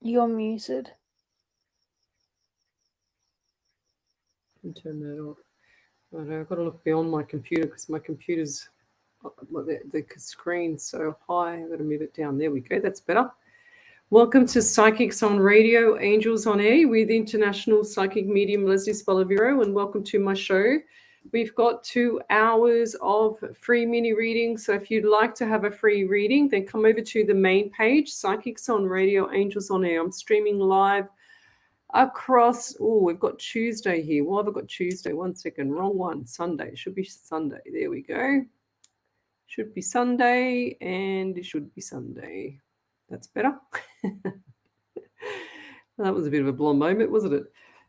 You're muted. Turn that off. Right, I've got to look beyond my computer because my computer's the screen's so high. I've got to move it down. There we go. That's better. Welcome to Psychics on Radio, Angels on Air with International Psychic Medium Lesley Spaliviero, and welcome to my show. We've got 2 hours of free mini readings, so if you'd like to have a free reading, then come over to the main page, Psychics on Radio, Angels on Air. I'm streaming live across, we've got Tuesday here. Why have I got Tuesday? 1 second, wrong one. Sunday. It should be Sunday. There we go. Should be Sunday, and it should be Sunday. That's better. That was a bit of a blonde moment, wasn't it?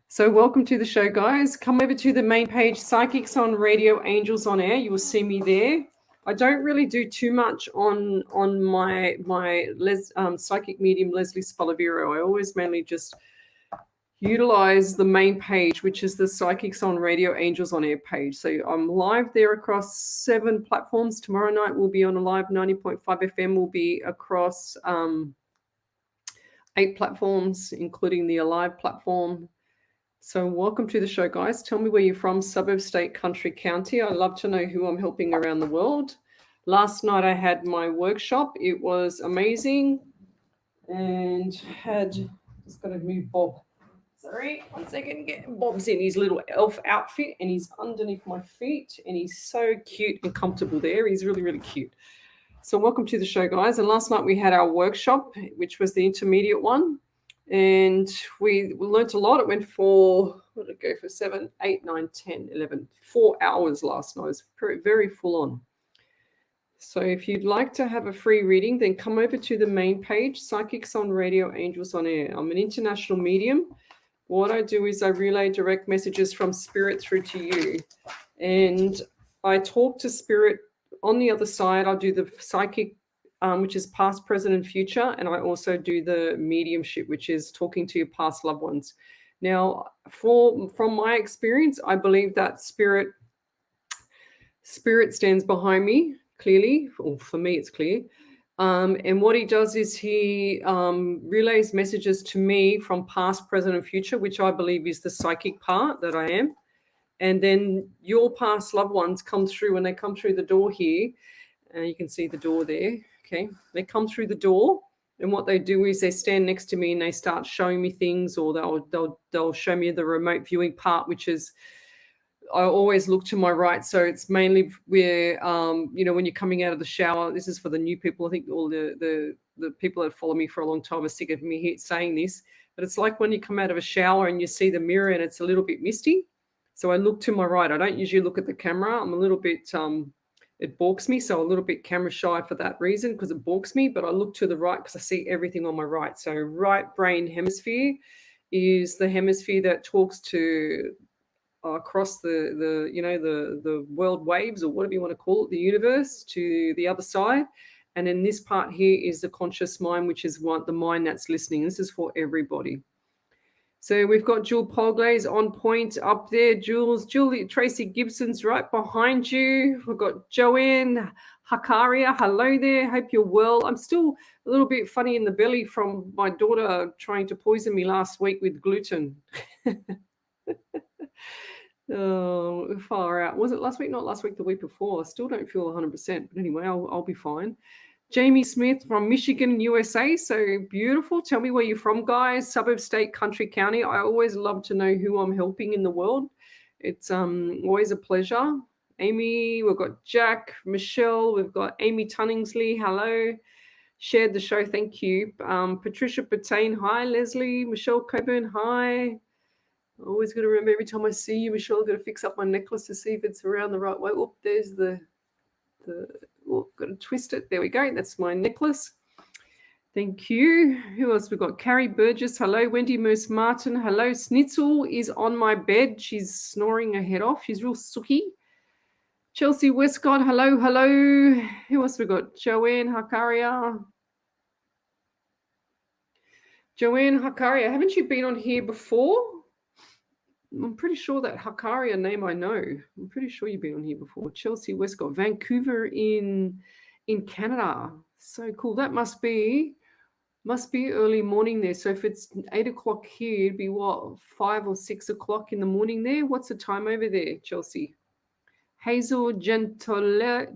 So welcome to the show, guys. Come over to the main page, Psychics on Radio, Angels on Air. You will see me there. I don't really do too much on my Psychic Medium Lesley Spaliviero. I always mainly just utilize the main page, which is the Psychics on Radio, Angels on Air page. So I'm live there across 7 platforms. Tomorrow night we'll be on a live 90.5 FM. We'll be across 8 platforms, including the Alive platform. So welcome to the show, guys. Tell me where you're from, suburb, state, country, county. I love to know who I'm helping around the world. Last night I had my workshop. It was amazing. And just got to move Bob. Sorry, 1 second. Bob's in his little elf outfit and he's underneath my feet and he's so cute and comfortable there. He's really, really cute. So welcome to the show, guys. And last night we had our workshop, which was the intermediate one. And we learnt a lot. It went for, what did it go for? 7, 8, 9, 10, 11, 4 hours last night. It was very, very full on. So if you'd like to have a free reading, then come over to the main page, Psychics on Radio, Angels on Air. I'm an international medium. What I do is I relay direct messages from Spirit through to you. And I talk to Spirit on the other side. I'll do the psychic, which is past, present, and future. And I also do the mediumship, which is talking to your past loved ones. Now, from my experience, I believe that Spirit stands behind me, clearly. Or for me, it's clear. And what he does is he relays messages to me from past, present, and future, which I believe is the psychic part that I am. And then your past loved ones come through. When they come through the door here, you can see the door there. Okay, they come through the door, and what they do is they stand next to me and they start showing me things, or they'll show me the remote viewing part, which is, I always look to my right. So it's mainly where, when you're coming out of the shower. This is for the new people. I think all the people that follow me for a long time are sick of me saying this, but it's like when you come out of a shower and you see the mirror and it's a little bit misty. So I look to my right. I don't usually look at the camera. I'm a little bit, it balks me. So a little bit camera shy for that reason, because it balks me, but I look to the right because I see everything on my right. So right brain hemisphere is the hemisphere that talks to across the world waves, or whatever you want to call it, the universe, to the other side. And then this part here is the conscious mind, which is the mind that's listening. This is for everybody. So we've got Jewel Polglaze on point up there. Julie Tracy Gibson's right behind you. We've got Joanne Hakaria. Hello there. Hope you're well. I'm still a little bit funny in the belly from my daughter trying to poison me last week with gluten. Oh, far out. Was it last week? Not last week, the week before. I still don't feel 100%. But anyway, I'll be fine. Jamie Smith from Michigan, USA. So beautiful. Tell me where you're from, guys. Suburb, state, country, county. I always love to know who I'm helping in the world. It's always a pleasure. Amy, we've got Jack, Michelle, we've got Amy Tunningsley. Hello. Shared the show. Thank you. Patricia Patain. Hi, Leslie. Michelle Coburn. Hi. Always got to remember every time I see you, Michelle, I've got to fix up my necklace to see if it's around the right way. Oh, there's got to twist it. There we go. That's my necklace. Thank you. Who else we've got? Carrie Burgess. Hello. Wendy Moose Martin. Hello. Snitzel is on my bed. She's snoring her head off. She's real sooky. Chelsea Westcott. Hello. Hello. Who else we got? Joanne Hakaria. Joanne Hakaria. Haven't you been on here before? I'm pretty sure that Hakaria name I know. I'm pretty sure you've been on here before. Chelsea Westcott, Vancouver in Canada. So cool. That must be Must be early morning there. So if it's 8 o'clock here, it'd be what, 5 or 6 o'clock in the morning there? What's the time over there, Chelsea? Hazel Gentolio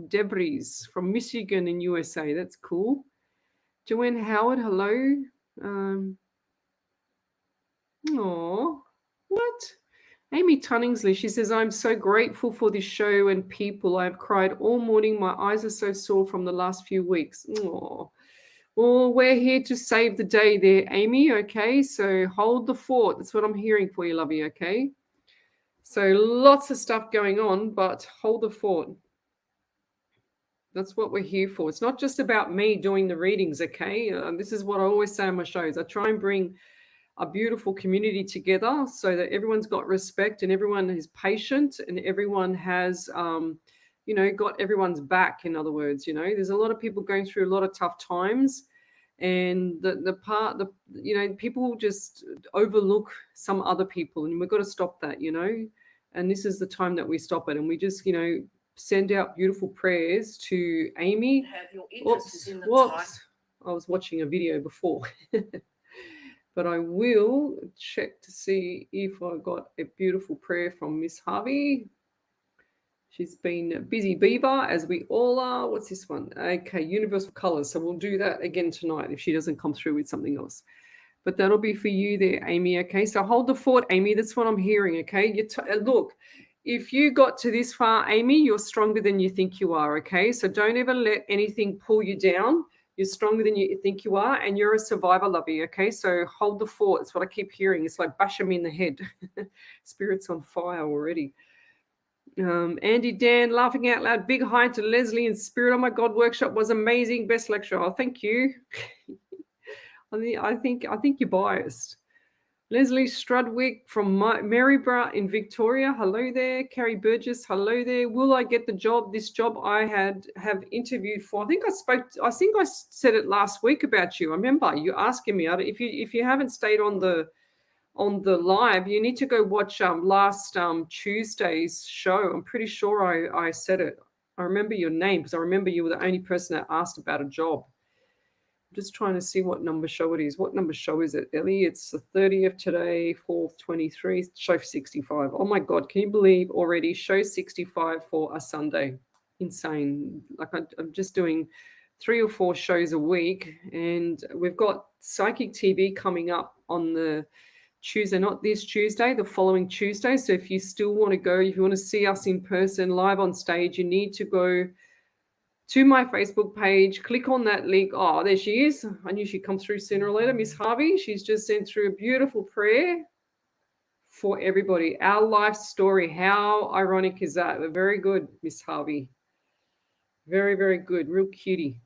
Debris from Michigan in USA. That's cool. Joanne Howard, hello. What? Amy Tunningsley, she says, I'm so grateful for this show and people. I've cried all morning. My eyes are so sore from the last few weeks. Aww. Well, we're here to save the day there, Amy, okay? So hold the fort. That's what I'm hearing for you, lovey, okay? So lots of stuff going on, but hold the fort. That's what we're here for. It's not just about me doing the readings, okay? This is what I always say on my shows. I try and bring a beautiful community together so that everyone's got respect and everyone is patient and everyone has, got everyone's back. In other words, there's a lot of people going through a lot of tough times, and people just overlook some other people, and we've got to stop that, and this is the time that we stop it, and we just, send out beautiful prayers to Amy. Have your interest in the time. I was watching a video before. But I will check to see if I got a beautiful prayer from Miss Harvey. She's been a busy beaver, as we all are. What's this one? Okay, Universal Colors. So we'll do that again tonight if she doesn't come through with something else. But that'll be for you there, Amy. Okay, so hold the fort, Amy. That's what I'm hearing, okay? Look, if you got to this far, Amy, you're stronger than you think you are, okay? So don't ever let anything pull you down. You're stronger than you think you are, and you're a survivor, lovey, okay? So hold the fort. That's what I keep hearing. It's like bash them in the head. Spirit's on fire already. Andy Dan, laughing out loud. Big hi to Leslie and Spirit. Oh, my God, workshop was amazing. Best lecture. Oh, thank you. I think you're biased. Leslie Strudwick from Maryborough in Victoria. Hello there. Carrie Burgess. Hello there. Will I get the job? This job I have interviewed for. I think I said it last week about you. I remember you asking me. If you haven't stayed on the live, you need to go watch last Tuesday's show. I'm pretty sure I said it. I remember your name because I remember you were the only person that asked about a job. I'm just trying to see what number show it is. What number show is it, Ellie? It's the 30th today, 4th, 23, show 65. Oh my God, can you believe already show 65 for a Sunday? Insane. Like I'm just doing 3 or 4 shows a week, and we've got Psychic TV coming up on the Tuesday, not this Tuesday, the following Tuesday. So if you still want to go, if you want to see us in person, live on stage, you need to go to my Facebook page, click on that link. Oh, there she is. I knew she'd come through sooner or later. Miss Harvey, she's just sent through a beautiful prayer for everybody. Our life story. How ironic is that? Very good, Miss Harvey. Very, very good. Real cutie.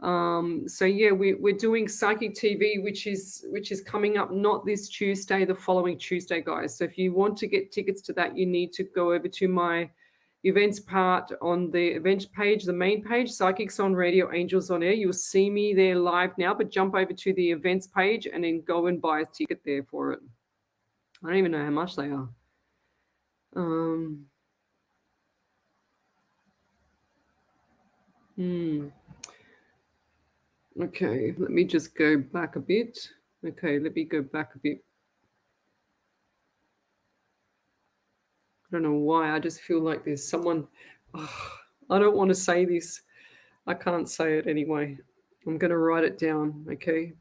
So yeah, we're doing Psychic TV, which is coming up not this Tuesday, the following Tuesday, guys. So if you want to get tickets to that, you need to go over to my events part on the events page, the main page, Psychics on Radio, Angels on Air. You'll see me there live now, but jump over to the events page and then go and buy a ticket there for it. I don't even know how much they are. Okay, let me just go back a bit. Okay, let me go back a bit. I don't know why. I just feel like there's someone. Oh, I don't want to say this. I can't say it anyway. I'm going to write it down, okay?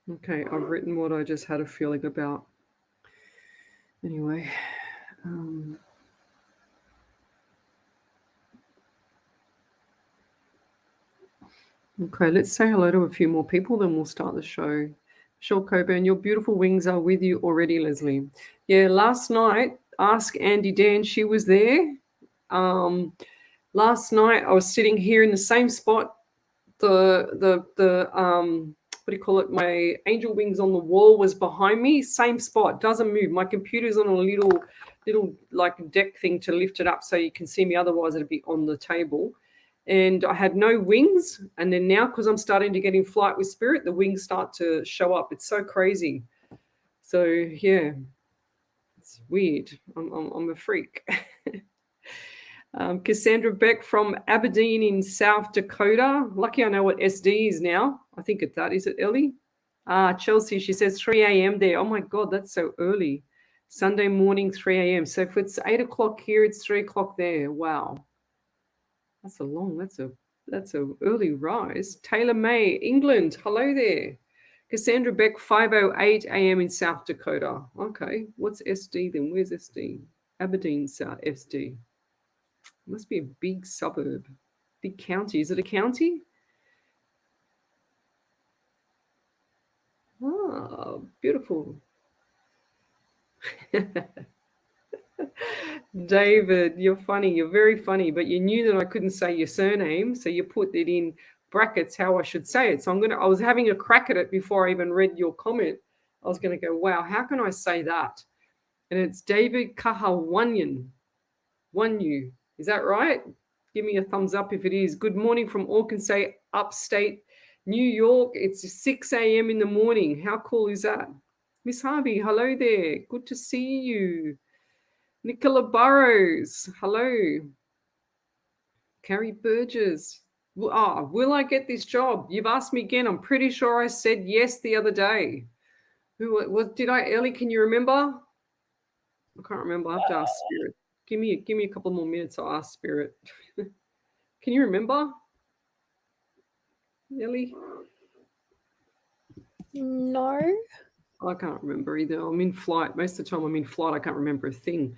Okay, I've written what I just had a feeling about. Anyway. Okay, let's say hello to a few more people, then we'll start the show. Michelle Coburn, your beautiful wings are with you already, Leslie. Yeah, last night, ask Andy Dan, she was there. Last night, I was sitting here in the same spot. The what do you call it? My angel wings on the wall was behind me. Same spot, doesn't move. My computer's on a little like deck thing to lift it up so you can see me. Otherwise, it'd be on the table. And I had no wings. And then now, because I'm starting to get in flight with spirit, the wings start to show up. It's so crazy. So yeah, it's weird. I'm a freak. Cassandra Beck from Aberdeen in South Dakota. Lucky I know what SD is now. I think it's that. Is it Ellie? Chelsea, she says 3 a.m. there. Oh my God, that's so early. Sunday morning, 3 a.m. So if it's 8 o'clock here, it's 3 o'clock there. Wow. That's a early rise. Taylor May, England. Hello there. Cassandra Beck, 5:08 a.m. in South Dakota. Okay. What's SD then? Where's SD? Aberdeen, South SD. Must be a big suburb. Big county. Is it a county? Oh, beautiful. David, you're funny. You're very funny, but you knew that I couldn't say your surname, so you put it in brackets how I should say it. So I was having a crack at it before I even read your comment. I was going to go, wow, how can I say that? And it's David Kahawanyan. Wanyu. Is that right? Give me a thumbs up if it is. Good morning from Arkansas, upstate New York. It's 6 a.m. in the morning. How cool is that? Miss Harvey, hello there. Good to see you. Nicola Burrows, hello. Carrie Burgess. Will I get this job? You've asked me again. I'm pretty sure I said yes the other day. What did I, Ellie, can you remember? I can't remember. I have to ask Spirit. Give me a couple more minutes. I'll ask Spirit. Can you remember, Ellie? No. I can't remember either. I'm in flight. Most of the time I'm in flight. I can't remember a thing.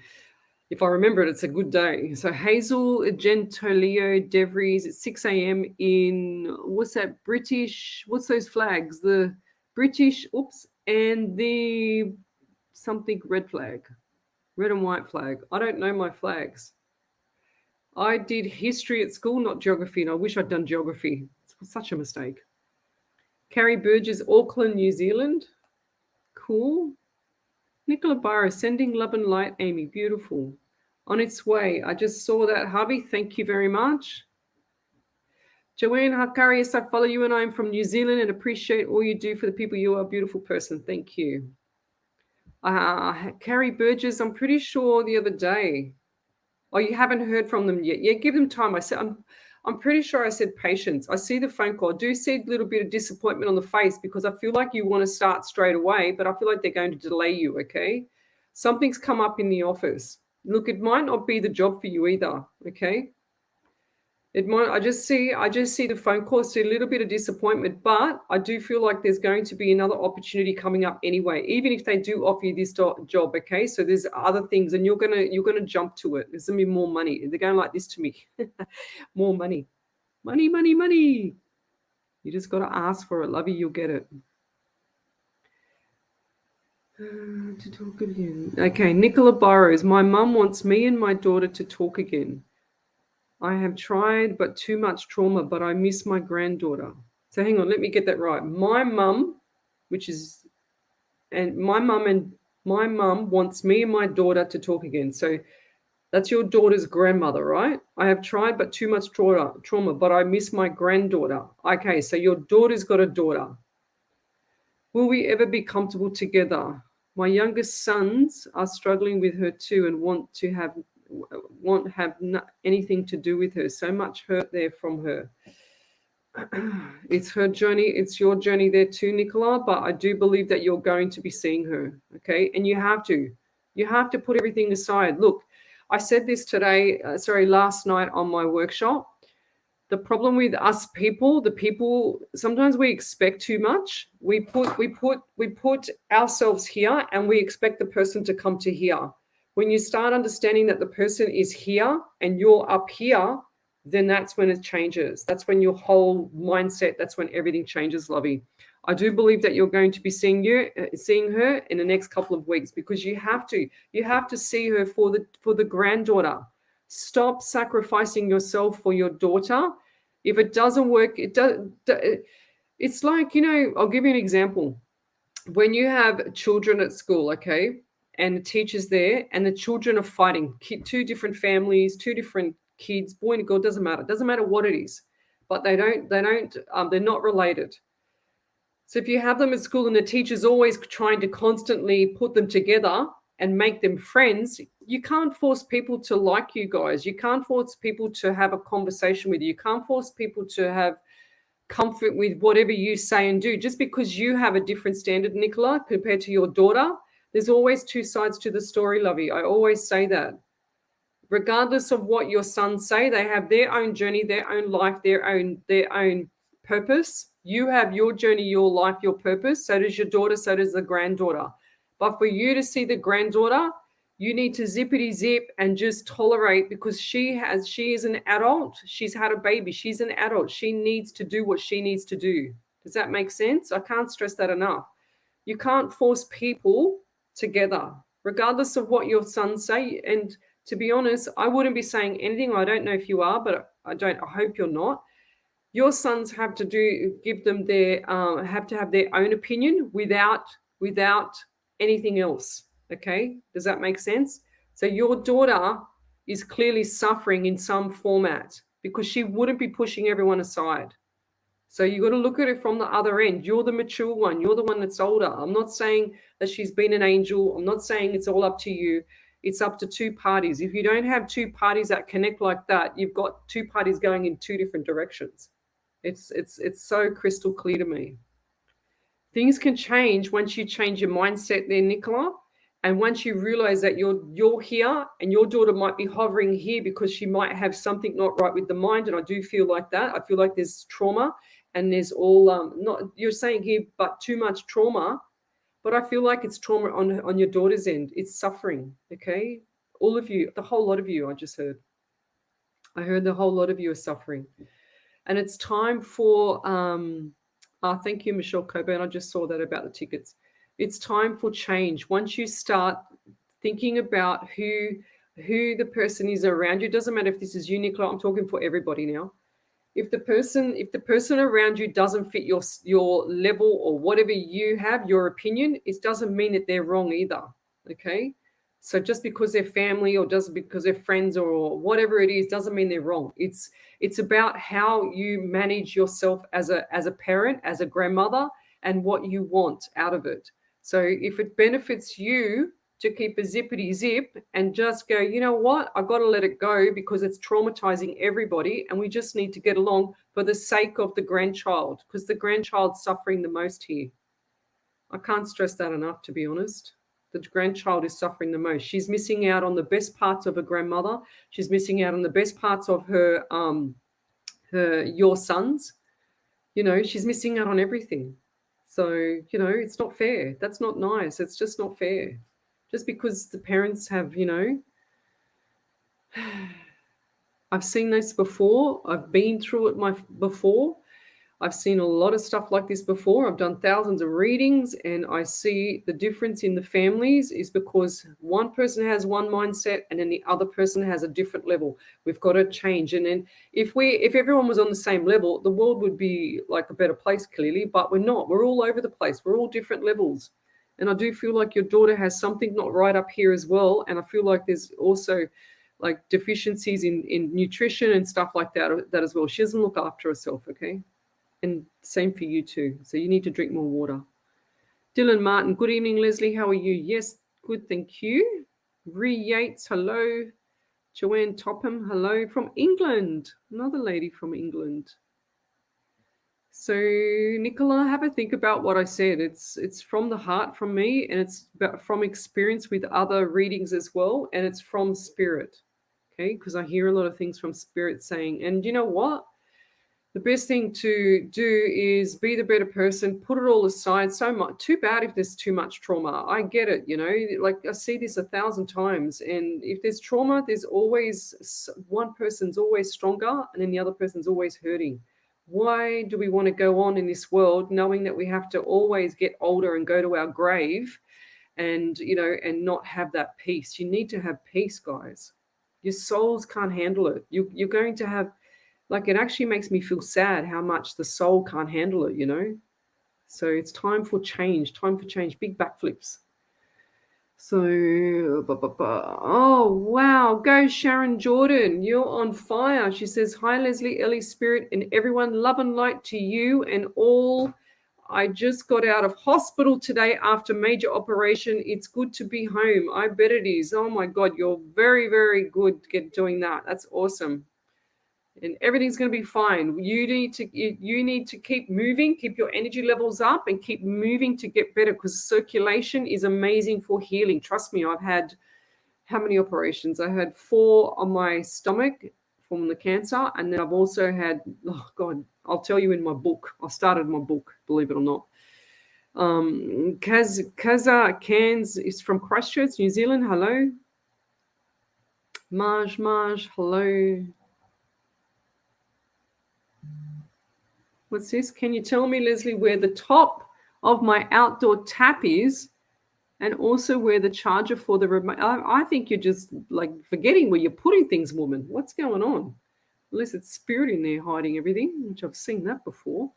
If I remember it, it's a good day. So Hazel Gentolio Devries at 6 a.m. in, what's that, British, what's those flags? The British, and the something red flag. Red and white flag. I don't know my flags. I did history at school, not geography, and I wish I'd done geography. It's such a mistake. Carrie Burgess, Auckland, New Zealand. Cool. Nicola Barrow, sending love and light, Amy. Beautiful. On its way. I just saw that, Harvey. Thank you very much. Joanne Hakari, yes, I follow you and I'm from New Zealand and appreciate all you do for the people. You are a beautiful person. Thank you. Carrie Burgess, I'm pretty sure the other day. Oh, you haven't heard from them yet. Yeah, give them time. I said, I'm pretty sure I said patience. I see the phone call. I do see a little bit of disappointment on the face because I feel like you want to start straight away, but I feel like they're going to delay you, okay? Something's come up in the office. Look, it might not be the job for you either, okay? It might. I just see the phone call, see a little bit of disappointment, but I do feel like there's going to be another opportunity coming up anyway, even if they do offer you this job, okay? So there's other things, and you're gonna jump to it. There's gonna be more money. They're going like this to me, more money, money, money, money. You just got to ask for it, lovey. You'll get it. To talk again. Okay, Nicola Burrows. My mum wants me and my daughter to talk again. I have tried, but too much trauma, but I miss my granddaughter. So hang on, let me get that right. My mum wants me and my daughter to talk again. So that's your daughter's grandmother, right? I have tried, but too much trauma, but I miss my granddaughter. Okay, so your daughter's got a daughter. Will we ever be comfortable together? My youngest sons are struggling with her too and won't have anything to do with her. So much hurt there from her. It's her journey. It's your journey there too, Nicola. But I do believe that you're going to be seeing her. Okay, and you have to put everything aside. Look, I said this last night on my workshop. The problem with us people, sometimes we expect too much. We put ourselves here and we expect the person to come to here. When you start understanding that the person is here and you're up here, then that's when it changes. That's when your whole mindset, that's when everything changes, lovey. I do believe that you're going to be seeing her in the next couple of weeks because you have to see her for the granddaughter. Stop sacrificing yourself for your daughter. If it doesn't work, it's like, I'll give you an example. When you have children at school, okay, and the teacher's there and the children are fighting, two different families, two different kids, boy and girl, doesn't matter. Doesn't matter what it is, but they're not related. So if you have them at school and the teacher's always trying to constantly put them together and make them friends, you can't force people to like you guys. You can't force people to have a conversation with you. You can't force people to have comfort with whatever you say and do. Just because you have a different standard, Nicola, compared to your daughter, there's always two sides to the story, Lovey. I always say that. Regardless of what your sons say, they have their own journey, their own life, their own purpose. You have your journey, your life, your purpose. So does your daughter, so does the granddaughter. But for you to see the granddaughter, you need to zippity zip and just tolerate, because she is an adult. She's had a baby. She's an adult. She needs to do what she needs to do. Does that make sense? I can't stress that enough. You can't force people together, regardless of what your sons say. And to be honest, I wouldn't be saying anything. I don't know if you are, but I hope you're not. Your sons have to have to have their own opinion without anything else. Okay, does that make sense? So your daughter is clearly suffering in some format because she wouldn't be pushing everyone aside. So you got to look at it from the other end. You're the mature one. You're the one that's older. I'm not saying that she's been an angel. I'm not saying it's all up to you. It's up to two parties. If you don't have two parties that connect like that, you've got two parties going in two different directions. It's so crystal clear to me. Things can change once you change your mindset there, Nicola. And once you realize that you're here and your daughter might be hovering here because she might have something not right with the mind. And I do feel like that. I feel like there's trauma and there's all, not you're saying here, but too much trauma. But I feel like it's trauma on your daughter's end. It's suffering, okay? All of you, the whole lot of you, I just heard. I heard the whole lot of you are suffering. And it's time for, thank you, Michelle Coburn. I just saw that about the tickets. It's time for change. Once you start thinking about who the person is around you, it doesn't matter if this is you, Nicola, I'm talking for everybody now. If the person around you doesn't fit your level or whatever you have, your opinion, it doesn't mean that they're wrong either. Okay? So just because they're family or just because they're friends or whatever it is, doesn't mean they're wrong. It's about how you manage yourself as a parent, as a grandmother, and what you want out of it. So if it benefits you to keep a zippity zip and just go, you know what, I've got to let it go because it's traumatizing everybody and we just need to get along for the sake of the grandchild, because the grandchild's suffering the most here. I can't stress that enough, to be honest. The grandchild is suffering the most. She's missing out on the best parts of a grandmother. She's missing out on the best parts of your sons. You know, she's missing out on everything. So, you know, it's not fair. That's not nice. It's just not fair. Just because the parents have, you know, I've seen this before. I've been through it before. I've seen a lot of stuff like this before. I've done thousands of readings, and I see the difference in the families is because one person has one mindset and then the other person has a different level. We've got to change. And then if everyone was on the same level, the world would be like a better place, clearly, but we're not. We're all over the place. We're all different levels. And I do feel like your daughter has something not right up here as well. And I feel like there's also like deficiencies in nutrition and stuff like that as well. She doesn't look after herself, okay? And same for you too. So you need to drink more water. Dylan Martin, good evening, Leslie. How are you? Yes, good, thank you. Ree Yates, hello. Joanne Topham, hello. From England, another lady from England. So, Nicola, have a think about what I said. It's from the heart from me, and it's from experience with other readings as well, and it's from spirit, okay? Because I hear a lot of things from spirit saying, and you know what? The best thing to do is be the better person, put it all aside. So much, too bad if there's too much trauma. I get it, you know, like I see this 1,000 times. And if there's trauma, there's always one person's always stronger and then the other person's always hurting. Why do we want to go on in this world knowing that we have to always get older and go to our grave and, you know, and not have that peace? You need to have peace, guys. Your souls can't handle it. You're going to have, like, it actually makes me feel sad how much the soul can't handle it, you know? So it's time for change, big backflips. So, oh, wow. Go Sharon Jordan. You're on fire. She says, hi, Leslie, Ellie, Spirit, and everyone. Love and light to you and all. I just got out of hospital today after major operation. It's good to be home. I bet it is. Oh my God, you're very, very good at doing that. That's awesome. And everything's going to be fine. You need to keep moving, keep your energy levels up, and keep moving to get better, because circulation is amazing for healing. Trust me, I've had how many operations? I had 4 on my stomach from the cancer, and then I've also had, oh God, I'll tell you in my book. I started my book, believe it or not. Kaza Cairns is from Christchurch, New Zealand. Hello. Maj, hello. What's this? Can you tell me, Lesley, where the top of my outdoor tap is, and also where the charger for the remote? I think you're just like forgetting where you're putting things, woman. What's going on? Unless it's spirit in there hiding everything, which I've seen that before.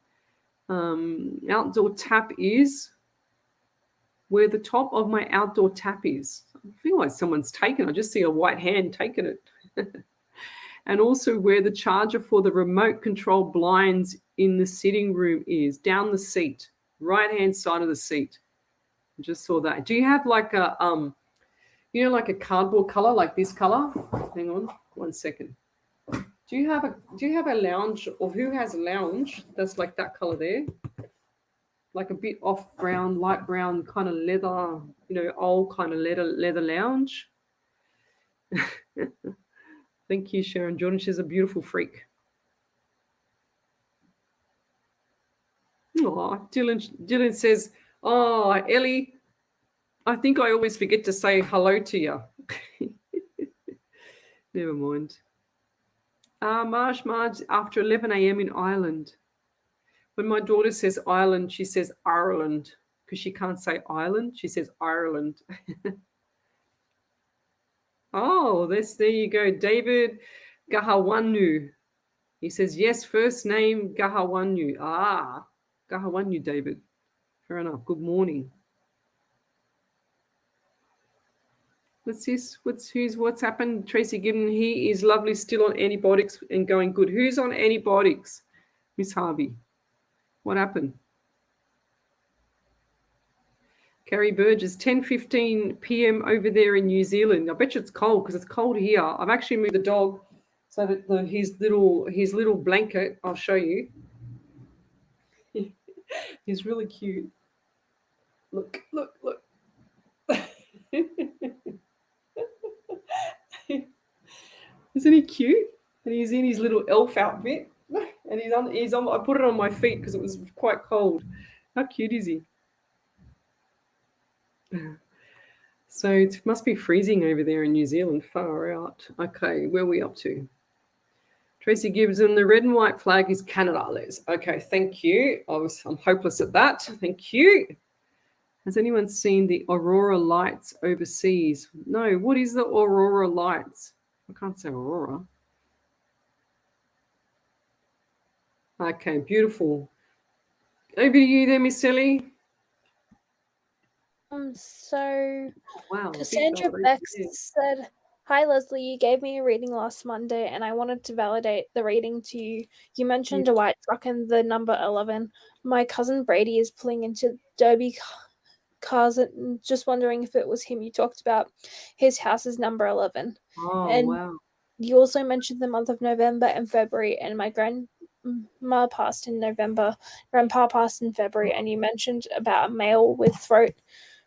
Outdoor tap is where the top of my outdoor tap is. I feel like someone's taken. I just see a white hand taking it. And also where the charger for the remote control blinds in the sitting room is, down the seat, right-hand side of the seat. I just saw that. Do you have like a, like a cardboard color, like this color? Hang on, 1 second. Do you have a lounge, or who has a lounge that's like that color there? Like a bit off brown, light brown kind of leather, old kind of leather lounge. Thank you, Sharon Jordan. She's a beautiful freak. Oh, Dylan says, oh, Ellie, I think I always forget to say hello to you. Never mind. Marsh, after 11 a.m. in Ireland. When my daughter says Ireland, she says Ireland, because she can't say Ireland. She says Ireland. Oh, there you go. David Gahawanu. He says, yes, first name Gahawanu. Ah, Gahawanu, David. Fair enough. Good morning. What's this? What's happened? Tracy Gibbon, he is lovely, still on antibiotics and going good. Who's on antibiotics? Miss Harvey. What happened? Carrie Burgess, 10:15 p.m. over there in New Zealand. I bet you it's cold, because it's cold here. I've actually moved the dog so that his little blanket, I'll show you. He's really cute. Look. Isn't he cute? And he's in his little elf outfit, and he's on. I put it on my feet because it was quite cold. How cute is he? So it must be freezing over there in New Zealand. Far out. Okay, where are we up to? Tracy Gibson, the red and white flag is Canada, Liz. Okay, thank you. I'm hopeless at that. Thank you. Has anyone seen the aurora lights overseas? No. What is the aurora lights? I can't say aurora. Okay, beautiful. Over to you there, Miss Sally. So wow, Cassandra Beck said, hi, Lesley, you gave me a reading last Monday and I wanted to validate the reading to you. You mentioned a white truck and the number 11. My cousin Brady is pulling into Derby cars and just wondering if it was him you talked about. His house is number 11. Oh, and wow. You also mentioned the month of November and February, and my grandma passed in November, grandpa passed in February, and you mentioned about a male with throat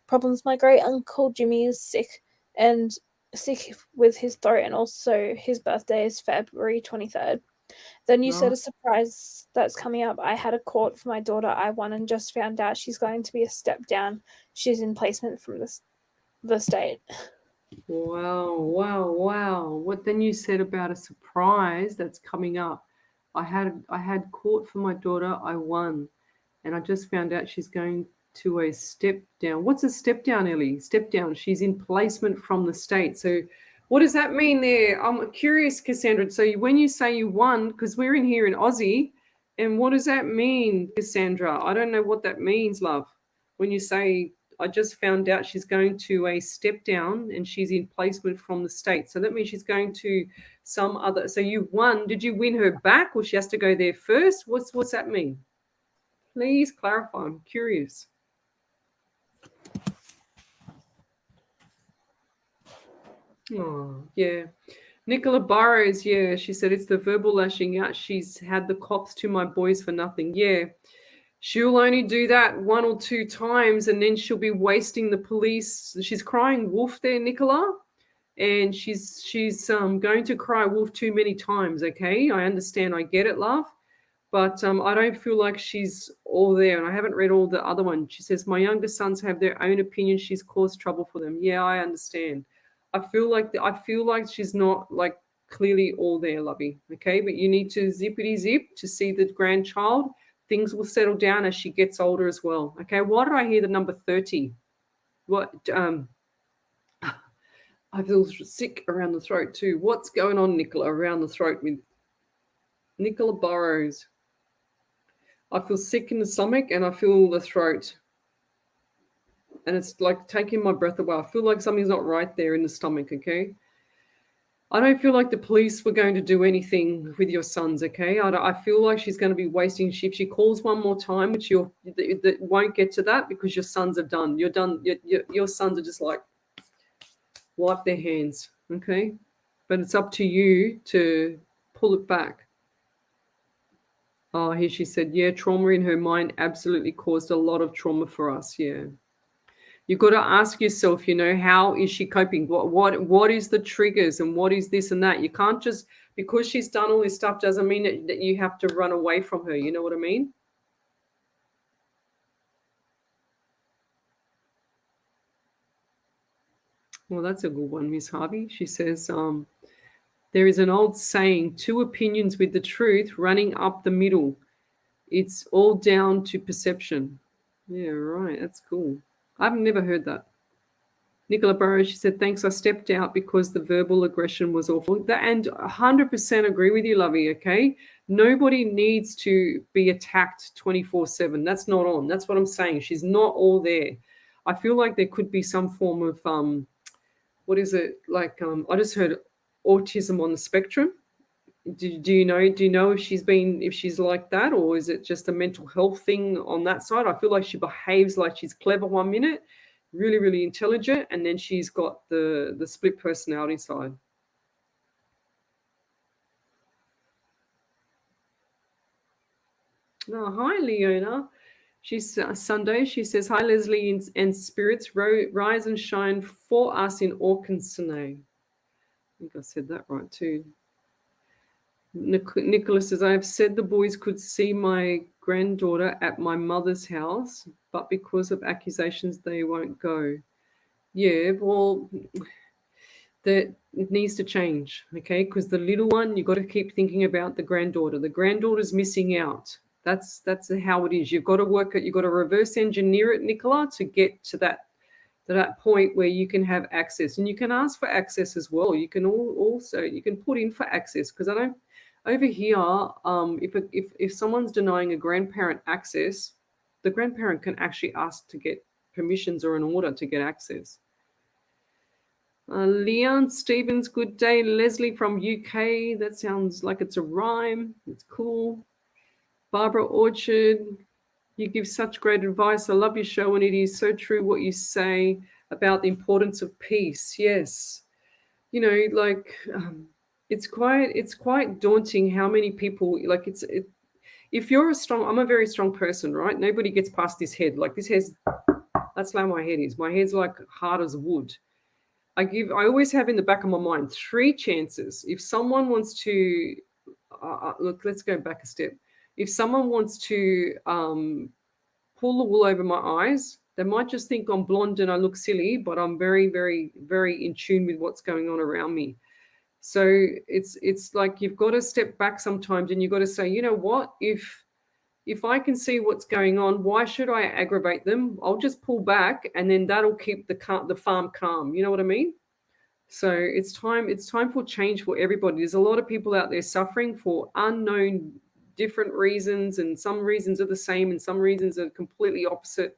problems. My great uncle Jimmy is sick with his throat, and also his birthday is February 23rd. Then you said a surprise that's coming up. I had a court for my daughter. I won and just found out she's going to be a step down. She's in placement from the state. Wow. What then you said about a surprise that's coming up? I had court for my daughter. I won, and I just found out she's going to a step down. What's a step down, Ellie? Step down. She's in placement from the state. So what does that mean there? I'm curious, Cassandra. So when you say you won, because we're in here in Aussie, and what does that mean, Cassandra? I don't know what that means, love. When you say, I just found out she's going to a step down and she's in placement from the state. So that means she's going to some other. So you won. Did you win her back, or she has to go there first? What's that mean? Please clarify. I'm curious. Oh, yeah. Nicola Burrows, yeah, she said it's the verbal lashing out. She's had the cops to my boys for nothing. Yeah. She'll only do that 1 or 2 times and then she'll be wasting the police. She's crying wolf there, Nicola. And she's going to cry wolf too many times, okay? I understand. I get it, love. But I don't feel like she's all there. And I haven't read all the other ones. She says, my younger sons have their own opinion. She's caused trouble for them. Yeah, I understand. I feel like she's not like clearly all there, lovey. Okay, but you need to zippity zip to see the grandchild. Things will settle down as she gets older as well. Okay, why did I hear the number 30? What? I feel sick around the throat too. What's going on, Nicola, around the throat with Nicola Burrows? I feel sick in the stomach and I feel the throat. And it's like taking my breath away. I feel like something's not right there in the stomach, okay? I don't feel like the police were going to do anything with your sons, okay? I feel like she's going to be wasting. If she calls one more time, which that won't get to that because your sons are done. You're done. Your sons are just like, wipe their hands, okay? But it's up to you to pull it back. Oh, here she said, yeah, trauma in her mind absolutely caused a lot of trauma for us, yeah. You've got to ask yourself, how is she coping? What is the triggers and what is this and that? You can't just, because she's done all this stuff doesn't mean that you have to run away from her. You know what I mean? Well, that's a good one, Miss Harvey. She says, there is an old saying, 2 opinions with the truth running up the middle. It's all down to perception. Yeah, right. That's cool. I've never heard that. Nicola Burrows, she said, thanks, I stepped out because the verbal aggression was awful. And 100% agree with you, lovey, okay? Nobody needs to be attacked 24/7. That's not on. That's what I'm saying. She's not all there. I feel like there could be some form of, what is it? Like, I just heard autism on the spectrum. Do you know if she's like that, or is it just a mental health thing on that side? I feel like she behaves like she's clever one minute, really, really intelligent, and then she's got the split personality side. Oh, hi, Leona. She's Sunday. She says, hi, Leslie and spirits, rise and shine for us in Orkinsonay. I think I said that right too. Nicholas says, I have said the boys could see my granddaughter at my mother's house, but because of accusations, they won't go. Yeah, well, it needs to change, okay? Because the little one, you've got to keep thinking about the granddaughter. The granddaughter's missing out. That's how it is. You've got to work it. You've got to reverse engineer it, Nicola, to get to that point where you can have access. And you can ask for access as well. You can you can put in for access, because I don't. Over here, if someone's denying a grandparent access, the grandparent can actually ask to get permissions or an order to get access. Leon Stevens, good day. Leslie from UK. That sounds like it's a rhyme. It's cool. Barbara Orchard, you give such great advice. I love your show, and it is so true what you say about the importance of peace. Yes. It's quite daunting how many people, if you're I'm a very strong person, right? Nobody gets past this head. Like this head, that's how my head is. My head's like hard as wood. I always have in the back of my mind 3 chances. If someone wants to, look, let's go back a step. If someone wants to pull the wool over my eyes, they might just think I'm blonde and I look silly, but I'm very, very, very in tune with what's going on around me. So it's like you've got to step back sometimes, and you've got to say, you know what, if I can see what's going on, why should I aggravate them? I'll just pull back, and then that'll keep the farm calm. You know what I mean? So it's time for change for everybody. There's a lot of people out there suffering for unknown different reasons, and some reasons are the same and some reasons are completely opposite.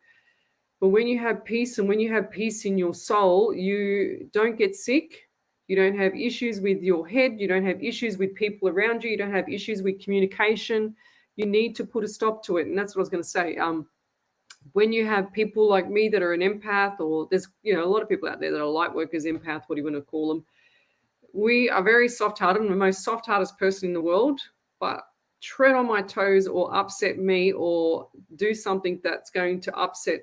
But when you have peace, and when you have peace in your soul, you don't get sick. You don't have issues with your head. You don't have issues with people around you. You don't have issues with communication. You need to put a stop to it. And that's what I was going to say. When you have people like me that are an empath, or there's, a lot of people out there that are light workers, empath, what do you want to call them? We are very soft-hearted. I'm the most soft-hearted person in the world, but tread on my toes or upset me or do something that's going to upset.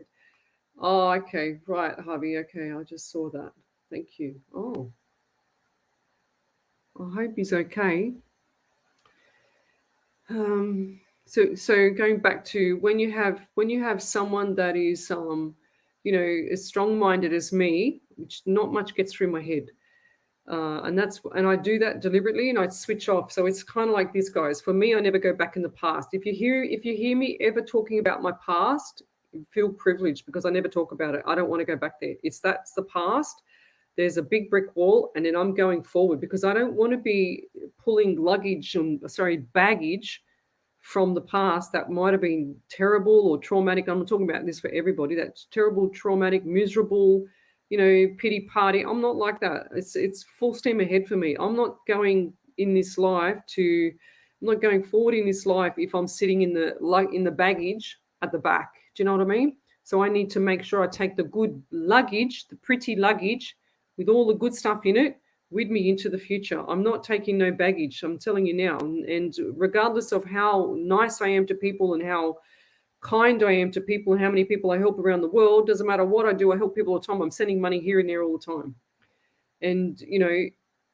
Oh, okay. Right, Harvey. Okay. I just saw that. Thank you. Oh, I hope he's okay. So going back to when you have someone that is, as strong-minded as me, which not much gets through my head. And I do that deliberately, and I switch off. So it's kind of like this, guys. For me, I never go back in the past. If you hear me ever talking about my past, feel privileged, because I never talk about it. I don't want to go back there. That's the past. There's a big brick wall, and then I'm going forward, because I don't want to be pulling baggage from the past that might have been terrible or traumatic. I'm not talking about this for everybody. That's terrible, traumatic, miserable, pity party. I'm not like that. It's full steam ahead for me. I'm not going forward in this life if I'm sitting in the baggage at the back. Do you know what I mean? So I need to make sure I take the good luggage, the pretty luggage with all the good stuff in it, with me into the future. I'm not taking no baggage. I'm telling you now. And regardless of how nice I am to people and how kind I am to people and how many people I help around the world, doesn't matter what I do, I help people all the time. I'm sending money here and there all the time. And,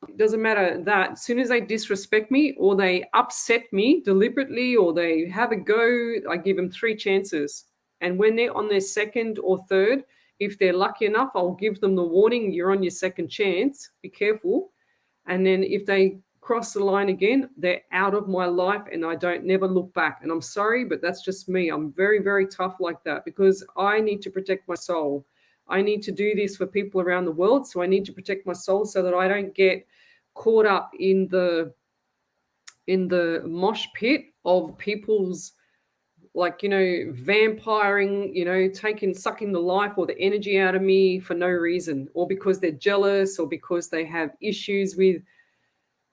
it doesn't matter that. As soon as they disrespect me or they upset me deliberately or they have a go, I give them 3 chances. And when they're on their second or third, if they're lucky enough, I'll give them the warning, you're on your second chance, be careful. And then if they cross the line again, they're out of my life, and I don't never look back. And I'm sorry, but that's just me. I'm very, very tough like that, because I need to protect my soul. I need to do this for people around the world. So I need to protect my soul so that I don't get caught up in the mosh pit of people's, vampiring, sucking the life or the energy out of me for no reason, or because they're jealous, or because they have issues with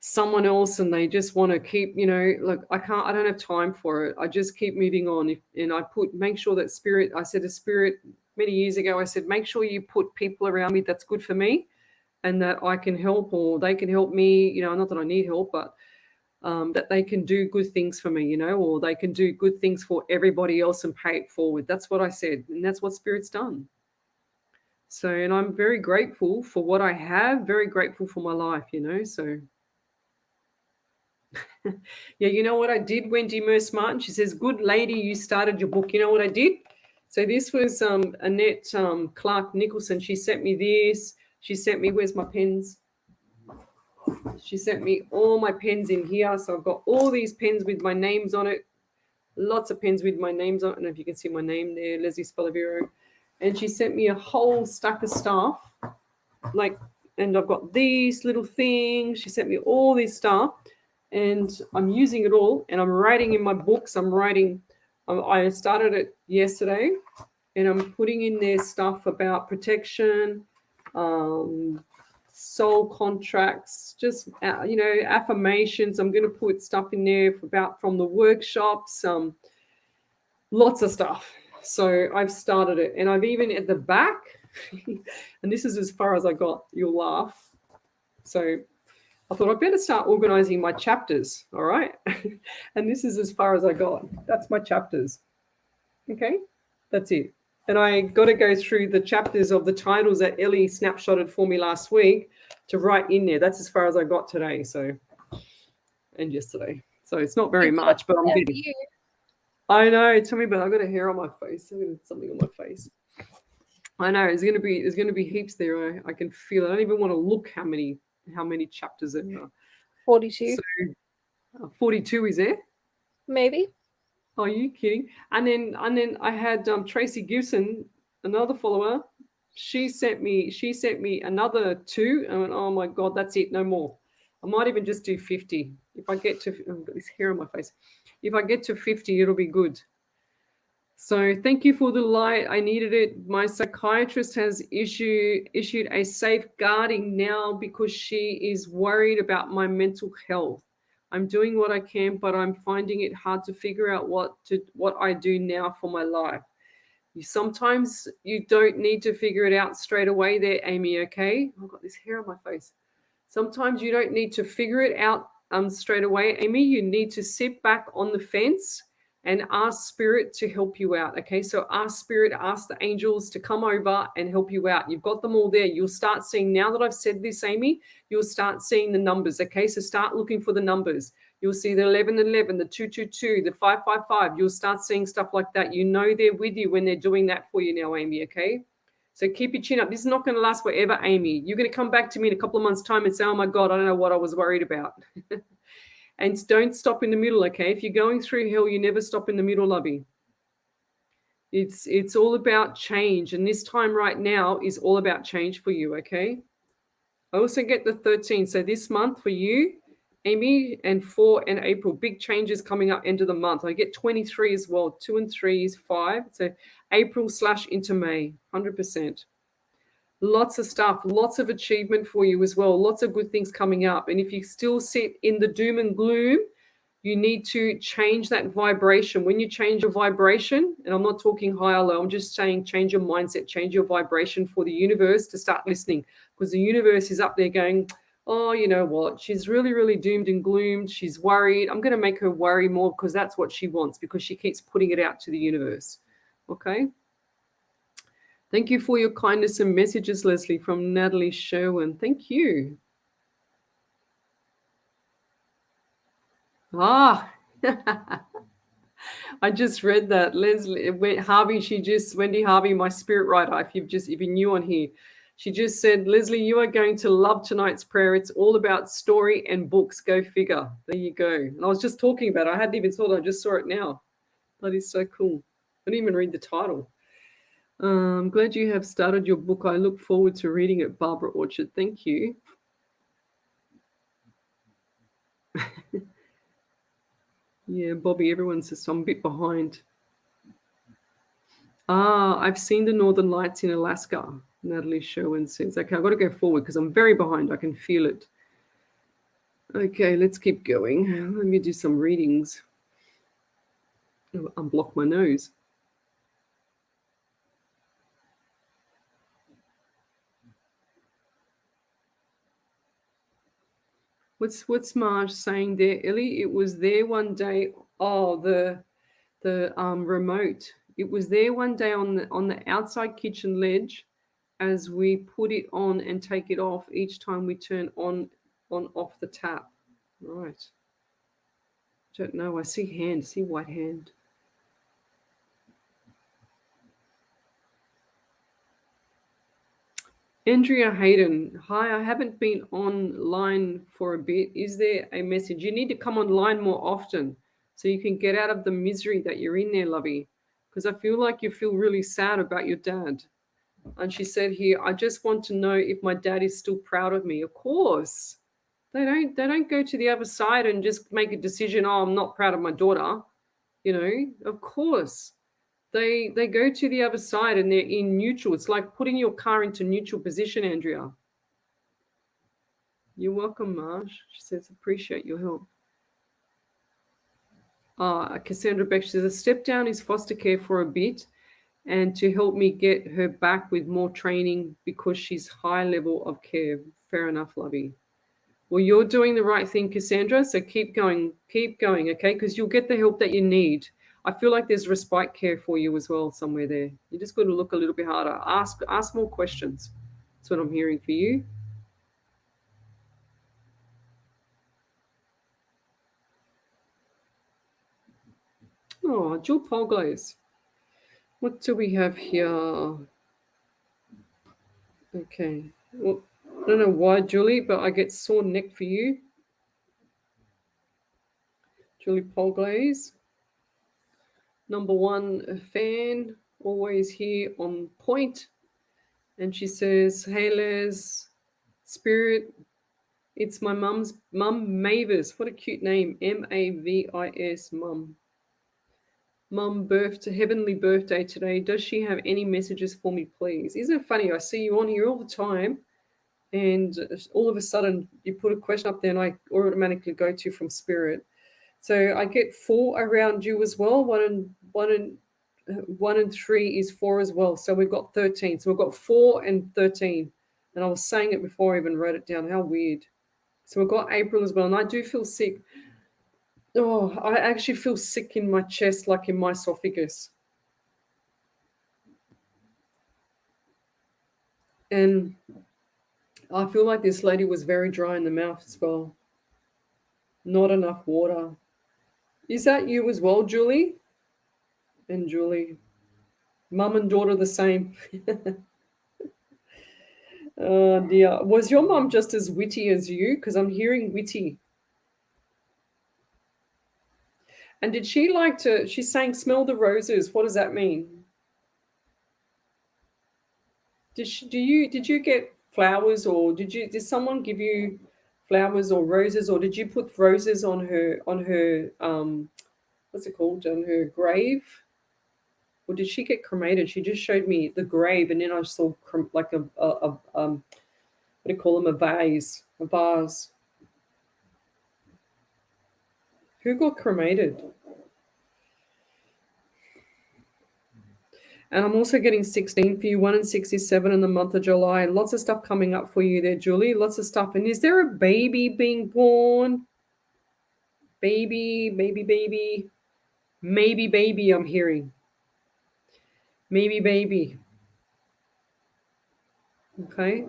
someone else and they just want to keep, I don't have time for it. I just keep moving on. And make sure that spirit, I said to spirit many years ago, I said, make sure you put people around me that's good for me and that I can help, or they can help me, not that I need help, but that they can do good things for me, or they can do good things for everybody else and pay it forward. That's what I said. And that's what Spirit's done. So, and I'm very grateful for what I have, very grateful for my life, so. Yeah, you know what I did, Wendy Merce Martin? She says, good lady, you started your book. You know what I did? So this was Annette Clark Nicholson. She sent me this. She sent me, where's my pens? She sent me all my pens in here. So I've got all these pens with my names on it. Lots of pens with my names on it. I don't know if you can see my name there, Lesley Spaliviero. And she sent me a whole stack of stuff. And I've got these little things. She sent me all this stuff. And I'm using it all. And I'm writing in my books. I started it yesterday. And I'm putting in there stuff about protection, soul contracts, just affirmations. I'm going to put stuff in there from the workshops, lots of stuff. So I've started it, and I've even at the back, and this is as far as I got. You'll laugh. So I thought I'd better start organizing my chapters. All right, and this is as far as I got. That's my chapters. Okay, that's it. And I got to go through the chapters of the titles that Ellie snapshotted for me last week to write in there. That's as far as I got today. And yesterday. So it's not very much, but I'm getting. I know. Tell me about it. I've got a hair on my face. I've got something on my face. I know. There's going to be heaps there. I can feel it. I don't even want to look how many chapters there are. 42. So, 42 is there? Maybe. Oh, are you kidding? And then I had Tracy Gibson, another follower. She sent me another 2. I went, oh my God, that's it, no more. I might even just do 50. If I get to, I've got this hair on my face. If I get to 50, it'll be good. So thank you for the light. I needed it. My psychiatrist has issued a safeguarding now because she is worried about my mental health. I'm doing what I can, but I'm finding it hard to figure out what I do now for my life. Sometimes you don't need to figure it out straight away there, Amy, okay? I've got this hair on my face. Sometimes you don't need to figure it out straight away, Amy. You need to sit back on the fence and ask Spirit to help you out, okay? So ask Spirit, ask the angels to come over and help you out. You've got them all there. You'll start seeing, now that I've said this, Amy, you'll start seeing the numbers, okay? So start looking for the numbers. You'll see the 1111, the 222, the 555. You'll start seeing stuff like that. You know they're with you when they're doing that for you now, Amy, okay? So keep your chin up. This is not going to last forever, Amy. You're going to come back to me in a couple of months' time and say, oh, my God, I don't know what I was worried about. And don't stop in the middle, okay? If you're going through hell, you never stop in the middle, lovey. It's all about change. And this time right now is all about change for you, okay? I also get the 13. So this month for you, Amy, and 4 and April, big changes coming up end of the month. I get 23 as well. 2 and 3 is 5. So April / into May, 100%. Lots of stuff, lots of achievement for you as well. Lots of good things coming up. And if you still sit in the doom and gloom, you need to change that vibration. When you change your vibration, and I'm not talking high or low, I'm just saying change your mindset, change your vibration for the universe to start listening, because the universe is up there going, oh, you know what? She's really, really doomed and gloomed. She's worried. I'm going to make her worry more because that's what she wants, because she keeps putting it out to the universe. Okay? Thank you for your kindness and messages, Lesley, from Natalie Sherwin. Thank you. I just read that. Leslie, Harvey, Wendy Harvey, my spirit writer, if you're new on here, she just said, Lesley, you are going to love tonight's prayer. It's all about story and books. Go figure. There you go. And I was just talking about it. I hadn't even thought. I just saw it now. That is so cool. I didn't even read the title. I'm glad you have started your book. I look forward to reading it, Barbara Orchard. Thank you. Yeah, Bobby, everyone says I'm a bit behind. I've seen the Northern Lights in Alaska, Natalie Sherwin says. Okay, I've got to go forward because I'm very behind. I can feel it. Okay, let's keep going. Let me do some readings. I'll unblock my nose. What's Marge saying there, Ellie? It was there one day. Oh, the remote. It was there one day on the outside kitchen ledge, as we put it on and take it off each time we turn on off the tap. Right. Don't know. I see hand. I see white hand. Andrea Hayden, hi, I haven't been online for a bit. Is there a message? You need to come online more often so you can get out of the misery that you're in there, lovey, because I feel like you feel really sad about your dad. And she said here, I just want to know if my dad is still proud of me. Of course. They don't go to the other side and just make a decision, oh, I'm not proud of my daughter. You know, of course. They go to the other side and they're in neutral. It's like putting your car into neutral position, Andrea. You're welcome, Marsh. She says, appreciate your help. Cassandra Beck, she says, a step down is foster care for a bit and to help me get her back with more training because she's high level of care. Fair enough, lovey. Well, you're doing the right thing, Cassandra, so keep going, okay? Because you'll get the help that you need. I feel like there's respite care for you as well somewhere there. You just got to look a little bit harder. Ask more questions. That's what I'm hearing for you. Oh, Jewel Polglaze. What do we have here? Okay. Well, I don't know why, Julie, but I get sore neck for you. Julie Polglaze. Number 1 fan, always here on point. And she says, hey, Les, Spirit, it's my mum, Mavis. What a cute name, Mavis, mum. Mum, heavenly birthday today. Does she have any messages for me, please? Isn't it funny? I see you on here all the time, And all of a sudden, you put a question up there, and I automatically go to from spirit. So I get 4 around you as well. One and 3 is 4 as well. So we've got 13. So we've got 4 and 13. And I was saying it before I even wrote it down. How weird. So we've got April as well. And I do feel sick. Oh, I actually feel sick in my chest, like in my esophagus. And I feel like this lady was very dry in the mouth as well. Not enough water. Is that you as well, Julie? And Julie. Mum and daughter the same. Oh dear. Was your mum just as witty as you? Because I'm hearing witty. And did she like to, she's saying smell the roses. What does that mean? Did you get flowers, or did someone give you flowers or roses, or did you put roses on her what's it called, on her grave? Or did she get cremated? She just showed me the grave, and then I saw like a what do you call them, a vase. Who got cremated? And I'm also getting 16 for you, 1 and 67 in the month of July. Lots of stuff coming up for you there, Julie. Lots of stuff. And is there a baby being born? Baby. Maybe baby, I'm hearing. Maybe baby. Okay.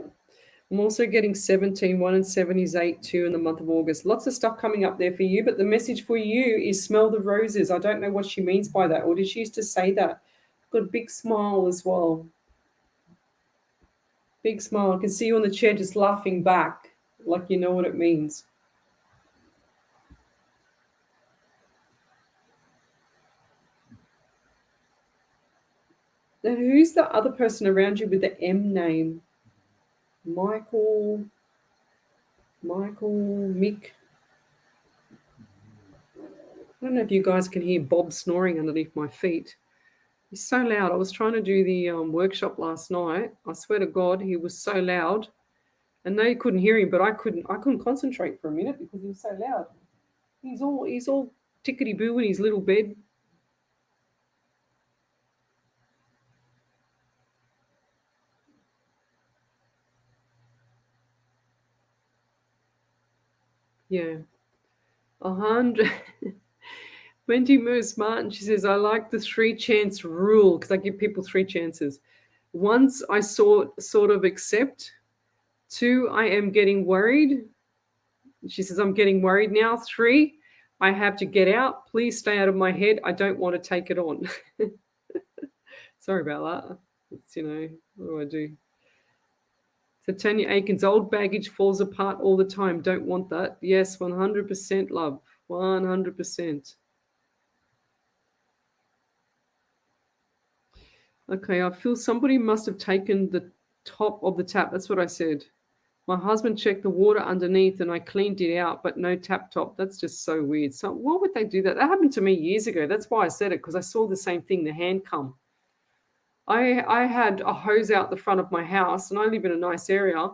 I'm also getting 17, 1 and 7 is 8, 2 in the month of August. Lots of stuff coming up there for you. But the message for you is smell the roses. I don't know what she means by that. Or did she used to say that? Got a big smile as well. Big smile. I can see you on the chair just laughing back, like you know what it means. And who's the other person around you with the M name? Michael, Mick. I don't know if you guys can hear Bob snoring underneath my feet. He's so loud. I was trying to do the workshop last night. I swear to God, he was so loud. And they couldn't hear him, but I couldn't concentrate for a minute because he was so loud. He's all tickety boo in his little bed. Yeah. 100. Wendy Moose Martin, she says, I like the 3 chance rule because I give people 3 chances. Once I sort of accept. 2, I am getting worried. She says, I'm getting worried now. 3, I have to get out. Please stay out of my head. I don't want to take it on. Sorry about that. It's, what do I do? So Tanya Aikens, old baggage falls apart all the time. Don't want that. Yes, 100% love. 100%. Okay, I feel somebody must have taken the top of the tap. That's what I said. My husband checked the water underneath and I cleaned it out, but no tap top. That's just so weird. So why would they do that? That happened to me years ago. That's why I said it, because I saw the same thing, the hand come. I had a hose out the front of my house, and I live in a nice area,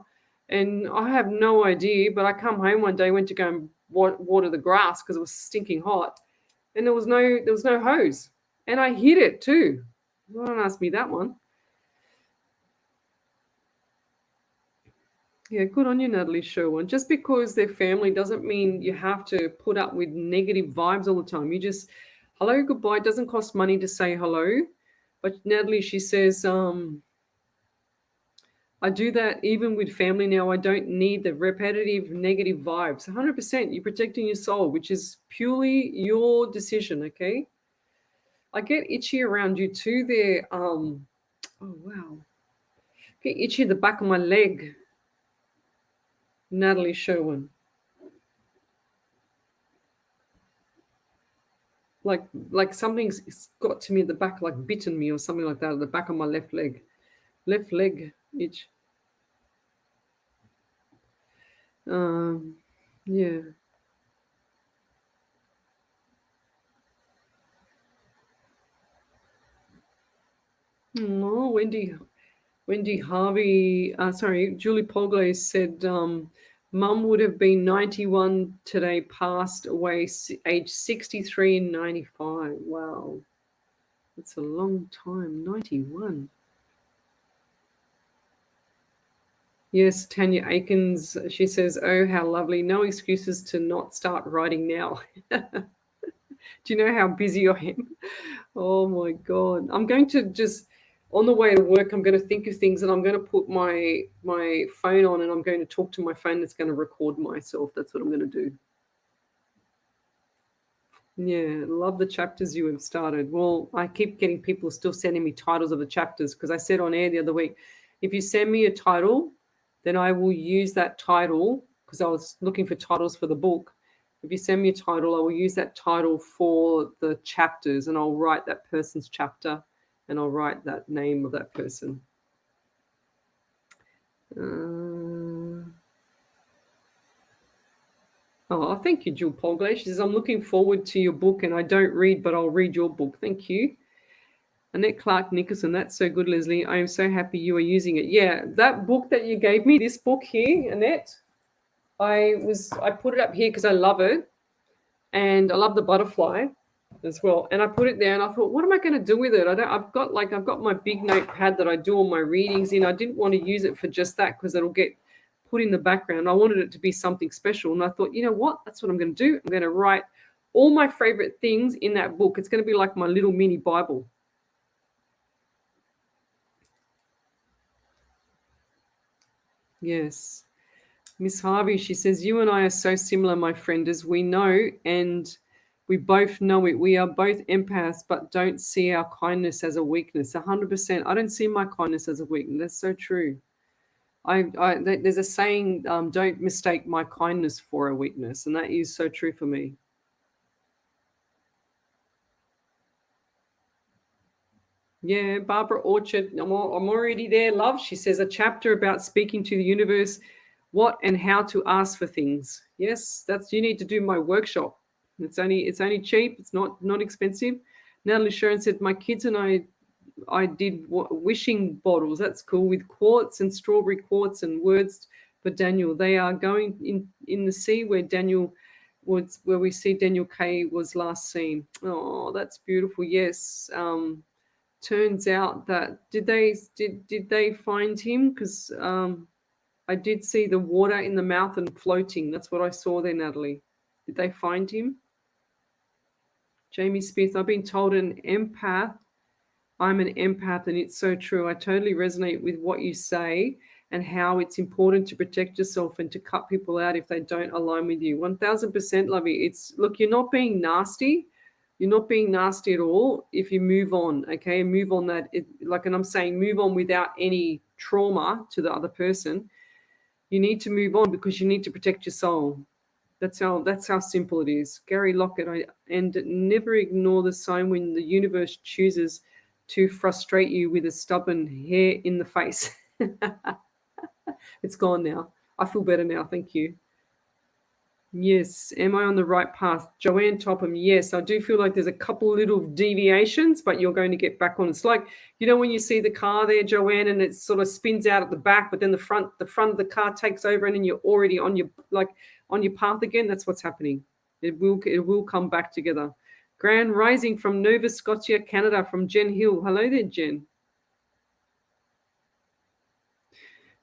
and I have no idea, but I come home one day, went to go and water the grass because it was stinking hot, and there was no hose, and I hid it too. Don't ask me that one. Yeah, good on you, Natalie Sherwin. Just because they're family doesn't mean you have to put up with negative vibes all the time. You just, hello, goodbye. It doesn't cost money to say hello. But Natalie, she says, I do that even with family now. I don't need the repetitive negative vibes. 100%. You're protecting your soul, which is purely your decision, okay? I get itchy around you too there. Oh, wow. Get itchy at the back of my leg. Natalie Sherwin. Like something's got to me at the back, like bitten me or something like that at the back of my left leg itch. Yeah. Oh, Wendy, Wendy Harvey, Julie Pogle said, Mum would have been 91 today, passed away age 63 and 95. Wow. That's a long time, 91. Yes, Tanya Aikens, she says, oh, how lovely. No excuses to not start writing now. Do you know how busy I am? Oh, my God. I'm going to just, on the way to work, I'm going to think of things and I'm going to put my phone on and I'm going to talk to my phone that's going to record myself. That's what I'm going to do. Yeah, love the chapters you have started. Well, I keep getting people still sending me titles of the chapters because I said on air the other week, if you send me a title, then I will use that title because I was looking for titles for the book. If you send me a title, I will use that title for the chapters and I'll write that person's chapter and I'll write that name of that person. Oh, thank you, Jill Polglash. She says, I'm looking forward to your book and I don't read, but I'll read your book. Thank you. Annette Clark Nicholson, that's so good, Leslie. I am so happy you are using it. Yeah, that book that you gave me, this book here, Annette, I put it up here because I love it. And I love the butterfly as well. And I put it there and I thought, what am I going to do with it? I've got my big notepad that I do all my readings in. I didn't want to use it for just that because it'll get put in the background. I wanted it to be something special. And I thought, you know what? That's what I'm going to do. I'm going to write all my favorite things in that book. It's going to be like my little mini Bible. Yes. Miss Harvey, she says, you and I are so similar, my friend, as we know, and we both know it. We are both empaths, but don't see our kindness as a weakness. 100%. I don't see my kindness as a weakness. That's so true. There's a saying, don't mistake my kindness for a weakness, and that is so true for me. Yeah, Barbara Orchard, I'm already there, love. She says a chapter about speaking to the universe, what and how to ask for things. Yes, you need to do my workshop. It's only cheap. It's not expensive. Natalie Sharon said, my kids and I did wishing bottles. That's cool, with quartz and strawberry quartz and words for Daniel. They are going in the sea where we see Daniel K was last seen. Oh, that's beautiful. Yes. Turns out that did they find him? Because I did see the water in the mouth and floating. That's what I saw there, Natalie. Did they find him? Jamie Smith, I've been told I'm an empath, and it's so true. I totally resonate with what you say and how it's important to protect yourself and to cut people out if they don't align with you. 1000%, Lovey. Look, you're not being nasty. You're not being nasty at all if you move on, okay? Move on and I'm saying move on without any trauma to the other person. You need to move on because you need to protect your soul. That's how simple it is. Gary Lockett, and never ignore the sign when the universe chooses to frustrate you with a stubborn hair in the face. It's gone now. I feel better now. Thank you. Yes. Am I on the right path? Joanne Topham, yes. I do feel like there's a couple little deviations, but you're going to get back on. It's like, when you see the car there, Joanne, and it sort of spins out at the back, but then the front of the car takes over and then you're already on your path again. That's what's happening. It will come back together. Grand Rising from Nova Scotia, Canada, from Jen Hill. Hello there, Jen.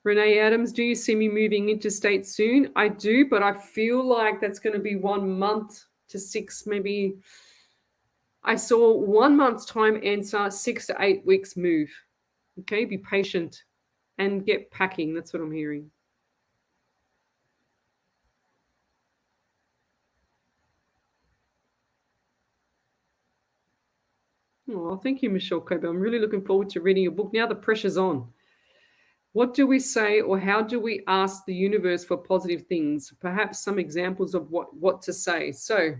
Renee Adams, do you see me moving interstate soon? I do, but I feel like that's going to be 1 month to 6, maybe. I saw 1 month's time answer, 6 to 8 weeks move. Okay, be patient and get packing. That's what I'm hearing. Oh, thank you, Michelle Kobe. I'm really looking forward to reading your book. Now the pressure's on. What do we say, or how do we ask the universe for positive things? Perhaps some examples of what to say. So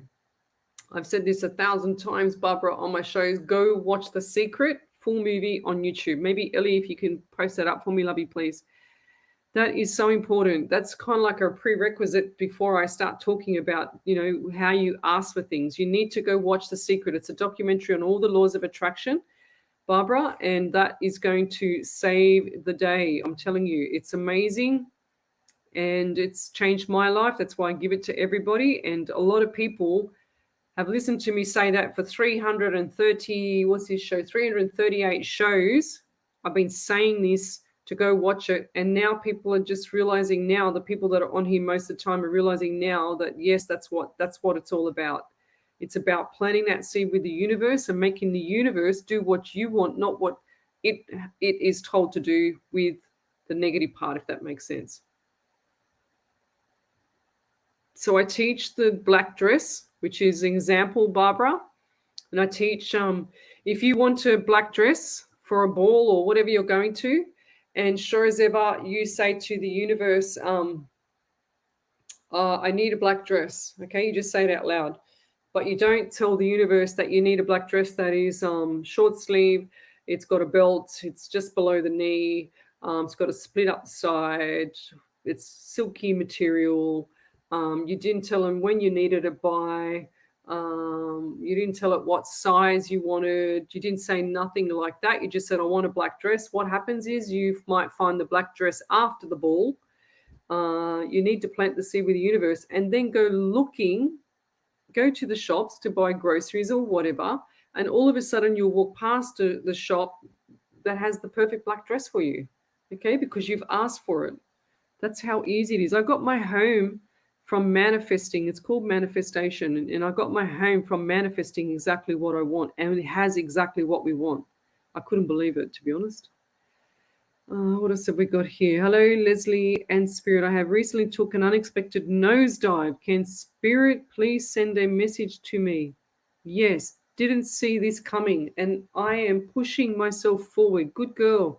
I've said this 1,000 times, Barbara, on my shows. Go watch The Secret full movie on YouTube. Maybe Ellie, if you can post that up for me, lovey, please. That is so important. That's kind of like a prerequisite before I start talking about, how you ask for things. You need to go watch The Secret. It's a documentary on all the laws of attraction Barbara, and that is going to save the day. I'm telling you, it's amazing, and it's changed my life. That's why I give it to everybody. And a lot of people have listened to me say that for 330, what's this show? 338 shows. I've been saying this to go watch it. And now people are just realizing now, the people that are on here most of the time are realizing now that, yes, that's what it's all about. It's about planting that seed with the universe and making the universe do what you want, not what it is told to do with the negative part, if that makes sense. So I teach the black dress, which is an example, Barbara. And I teach if you want a black dress for a ball or whatever you're going to, and sure as ever, you say to the universe, I need a black dress. Okay, you just say it out loud. But you don't tell the universe that you need a black dress that is short sleeve, it's got a belt, it's just below the knee, it's got a split up side, it's silky material. You didn't tell them when you needed it by. You didn't tell it what size you wanted. You didn't say nothing like that. You just said, I want a black dress. What happens is you might find the black dress after the ball. You need to plant the seed with the universe and then go to the shops to buy groceries or whatever. And all of a sudden you'll walk past the shop that has the perfect black dress for you. Okay, because you've asked for it. That's how easy it is. I got my home from manifesting. It's called manifestation. And I got my home from manifesting exactly what I want. And it has exactly what we want. I couldn't believe it, to be honest. What else have we got here? Hello, Leslie and Spirit. I have recently took an unexpected nosedive. Can Spirit please send a message to me? Yes, didn't see this coming. And I am pushing myself forward. Good girl.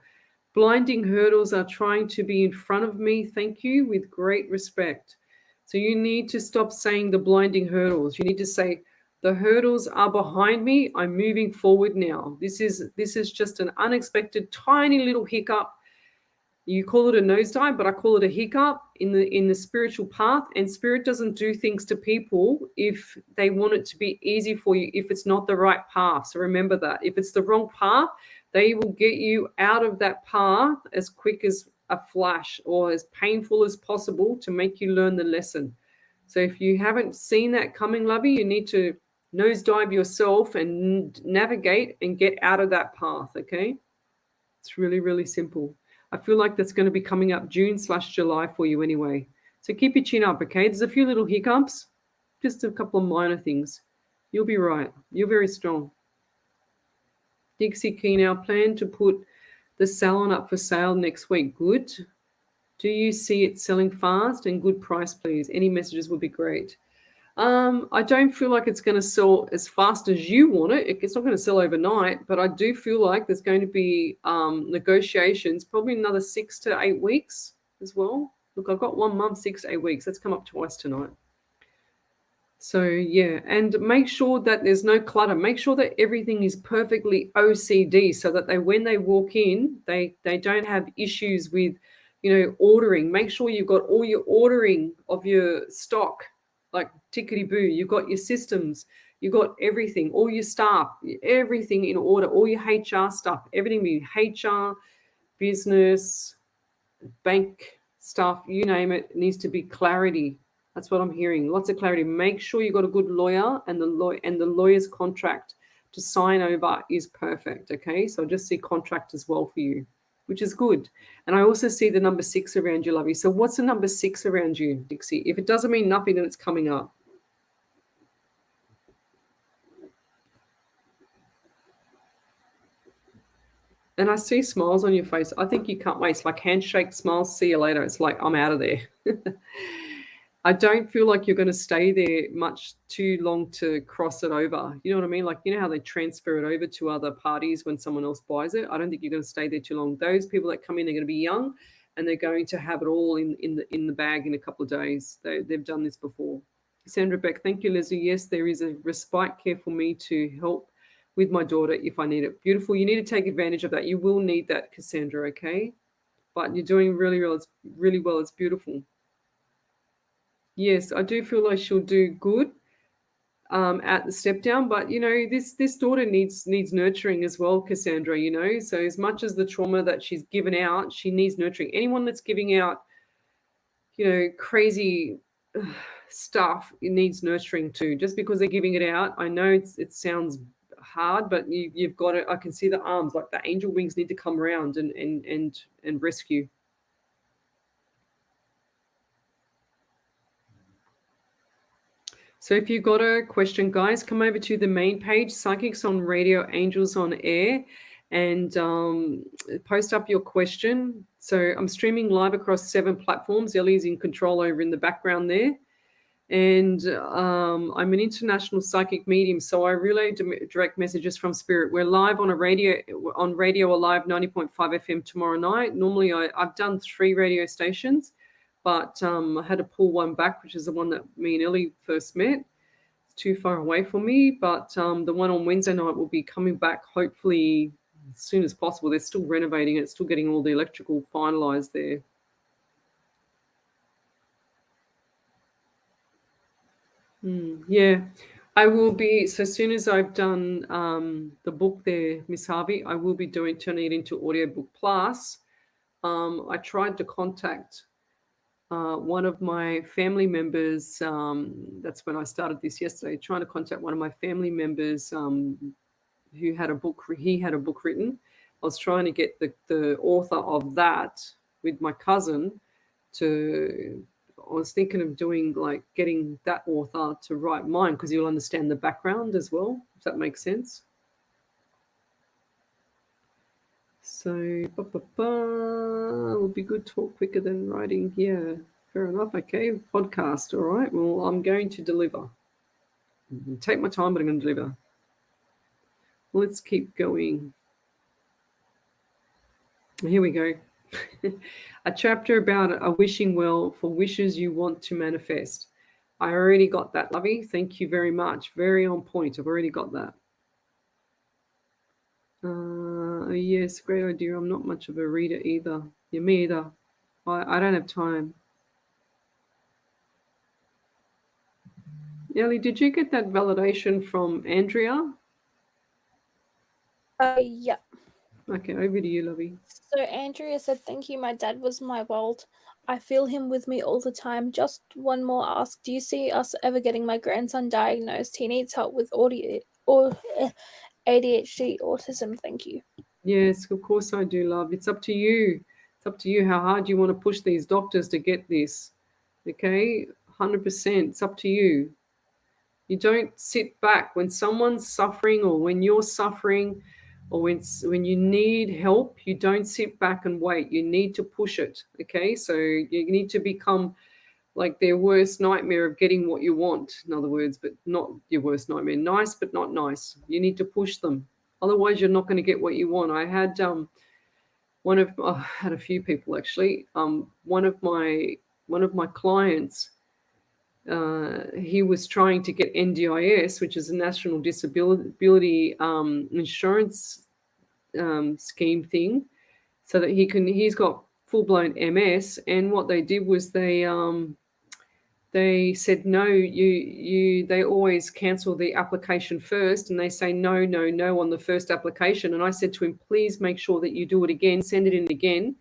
Blinding hurdles are trying to be in front of me. Thank you, with great respect. So you need to stop saying the blinding hurdles. You need to say, the hurdles are behind me. I'm moving forward now. This is just an unexpected, tiny little hiccup. You call it a nosedive, but I call it a hiccup in the spiritual path. And Spirit doesn't do things to people if they want it to be easy for you, if it's not the right path. So remember that. If it's the wrong path, they will get you out of that path as quick as a flash or as painful as possible to make you learn the lesson. So if you haven't seen that coming, lovey, you need to nosedive yourself and navigate and get out of that path, okay? It's really, really simple. I feel like that's going to be coming up June/July for you anyway. So keep your chin up, okay? There's a few little hiccups, just a couple of minor things. You'll be right. You're very strong. Dixie Key, now plan to put the salon up for sale next week. Good. Do you see it selling fast and good price, please? Any messages would be great. I don't feel like it's going to sell as fast as you want it. It's not going to sell overnight, but I do feel like there's going to be negotiations, probably another 6 to 8 weeks as well. Look, I've got 1 month, 6 to 8 weeks. That's come up twice tonight. So, yeah, and make sure that there's no clutter. Make sure that everything is perfectly OCD so that when they walk in, they don't have issues with, ordering. Make sure you've got all your ordering of your stock, like tickety-boo. You've got your systems. You've got everything, all your staff, everything in order, all your HR stuff, everything be HR, business, bank stuff, you name it, needs to be clarity. That's what I'm hearing. Lots of clarity. Make sure you've got a good lawyer and the lawyer's contract to sign over is perfect. Okay. So I just see contract as well for you, which is good. And I also see the number 6 around you, lovey. So what's the number 6 around you, Dixie? If it doesn't mean nothing, then it's coming up. And I see smiles on your face. I think you can't wait. It's like handshake, smiles, see you later. It's like, I'm out of there. I don't feel like you're going to stay there much too long to cross it over. You know what I mean? Like, you know how they transfer it over to other parties when someone else buys it? I don't think you're going to stay there too long. Those people that come in, they're going to be young and they're going to have it all in the bag in a couple of days. They've done this before. Sandra Beck, thank you, Leslie. Yes, there is a respite care for me to help with my daughter if I need it. Beautiful. You need to take advantage of that. You will need that, Cassandra, okay? But you're doing really well. It's really well. It's beautiful. Yes, I do feel like she'll do good. at the step down. But this daughter needs nurturing as well, Cassandra. So as much as the trauma that she's given out, she needs nurturing. Anyone that's giving out crazy stuff, it needs nurturing too. Just because they're giving it out, I know it sounds hard, but you've got it. I can see the arms, like the angel wings need to come around and rescue. So if you've got a question, guys, come over to the main page, Psychics on Radio, Angels on Air, and post up your question. So I'm streaming live across 7 platforms. Ellie's in control over in the background there. And I'm an international psychic medium, so I relay direct messages from spirit. We're live on Radio Alive 90.5 FM tomorrow night. Normally I've done 3 radio stations, but I had to pull one back, which is the one that me and Ellie first met. It's too far away for me, but the one on Wednesday night will be coming back hopefully as soon as possible. They're still renovating it, still getting all the electrical finalized there. Yeah, I will be. So as soon as I've done the book there, Miss Harvey, I will be turning it into audiobook. Plus, I tried to contact one of my family members. That's when I started this yesterday. Trying to contact one of my family members who had a book. He had a book written. I was trying to get the author of that with my cousin to. I was thinking of getting that author to write mine because you'll understand the background as well, if that makes sense. So, it would be good talk quicker than writing. Yeah, fair enough. Okay, podcast. All right. Well, I'm going to deliver. Take my time, but I'm going to deliver. Let's keep going. Here we go. A chapter about a wishing well for wishes you want to manifest. I already got that, Lovey. Thank you very much. Very on point. I've already got that. Yes, great idea. I'm not much of a reader either. Yeah, me either. I don't have time. Ellie, did you get that validation from Andrea? Yeah. Okay, over to you, Lovey. So Andrea said, "Thank you. My dad was my world. I feel him with me all the time. Just one more ask. Do you see us ever getting my grandson diagnosed? He needs help with ADHD, autism. Thank you." Yes, of course I do, love. It's up to you. It's up to you how hard you want to push these doctors to get this. Okay, 100%. It's up to you. You don't sit back when someone's suffering or when you're suffering or when you need help. You don't sit back and wait. You need to push it. Okay, so you need to become like their worst nightmare of getting what you want, in other words, but not your worst nightmare. Nice, but not nice. You need to push them. Otherwise, you're not going to get what you want. I had I had a few people actually. One of my clients, he was trying to get NDIS, which is a National Disability Insurance scheme thing, so that he's got full-blown MS. And what they did was they said no. They always cancel the application first, and they say no on the first application. And I said to him, please make sure that you do it again, send it in again.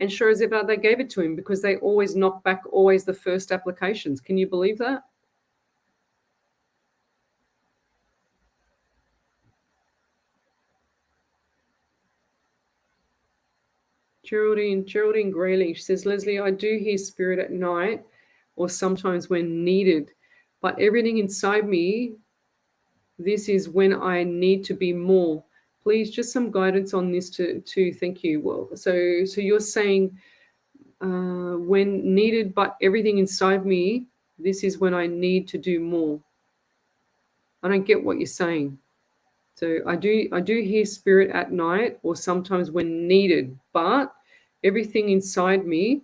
And sure as ever, they gave it to him because they always knock back the first applications. Can you believe that? Geraldine Grayling, she says, Lesley, I do hear spirit at night or sometimes when needed, but everything inside me, this is when I need to be more. Please, just some guidance on this too. Thank you. Well, so you're saying when needed, but everything inside me, this is when I need to do more. I don't get what you're saying. So I do hear spirit at night or sometimes when needed, but everything inside me,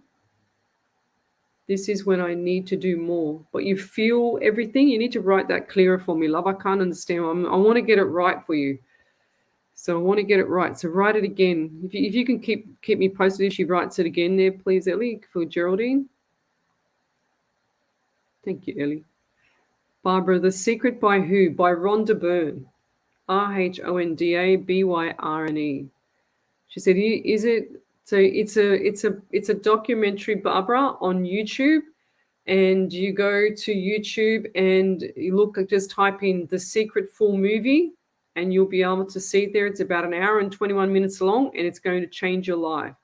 this is when I need to do more. But you feel everything. You need to write that clearer for me, love. I can't understand. I want to get it right for you. So I want to get it right. So write it again. If you can keep me posted if she writes it again there, please, Ellie, for Geraldine. Thank you, Ellie. Barbara, The Secret by who? By Rhonda Byrne. RHONDABYRNE. She said, "Is it?" So it's a documentary, Barbara, on YouTube, and you go to YouTube and you just type in "The Secret full movie," and you'll be able to see it there. It's about an hour and 21 minutes long, and it's going to change your life.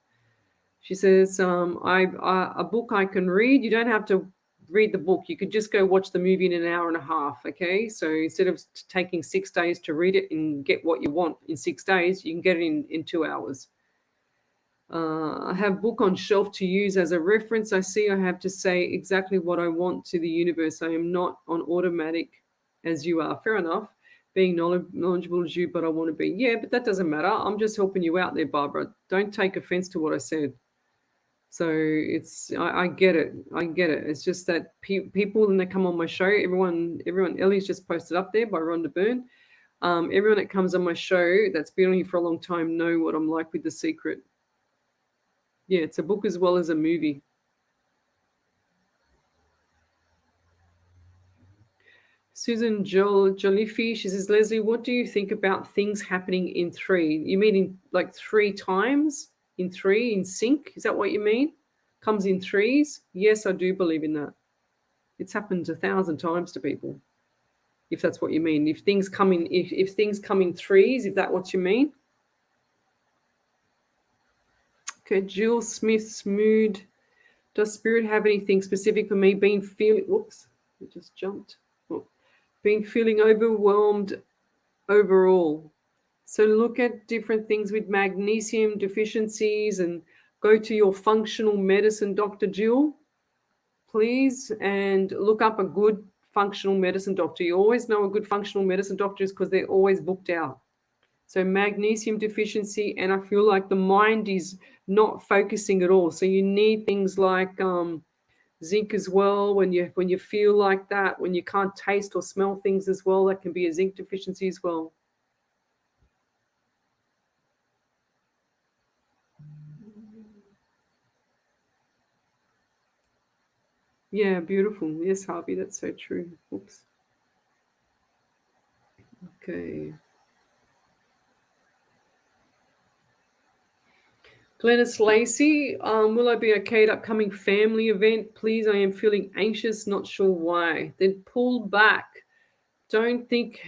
She says, a book I can read. You don't have to read the book. You could just go watch the movie in an hour and a half. Okay. So instead of taking 6 days to read it and get what you want in 6 days, you can get it in 2 hours. I have book on shelf to use as a reference. I see I have to say exactly what I want to the universe. I am not on automatic as you are. Fair enough. Being knowledgeable as you, but I want to be. Yeah, but that doesn't matter. I'm just helping you out there, Barbara. Don't take offense to what I said. So I get it. I get it. It's just that people, when they come on my show, everyone, Ellie's just posted up there by Rhonda Byrne. Everyone that comes on my show that's been on here for a long time know what I'm like with The Secret. Yeah, it's a book as well as a movie. Susan Joliffe, she says, Lesley, what do you think about things happening in 3? You mean in like 3 times? In 3, in sync? Is that what you mean? Comes in 3s? Yes, I do believe in that. It's happened 1,000 times to people, if that's what you mean. If things come in 3s, if that's what you mean. Okay, Jill Smith's mood. Does spirit have anything specific for me? Been feeling overwhelmed overall. So look at different things with magnesium deficiencies and go to your functional medicine, Dr. Jill, please, and look up a good functional medicine doctor. You always know a good functional medicine doctor is because they're always booked out. So magnesium deficiency, and I feel like the mind is not focusing at all. So you need things like zinc as well. When you feel like that, when you can't taste or smell things as well, that can be a zinc deficiency as well. Yeah, beautiful. Yes, Harvey, that's so true. Oops. Okay. Glennis Lacey, will I be okay at upcoming family event? Please, I am feeling anxious, not sure why. Then pull back. Don't think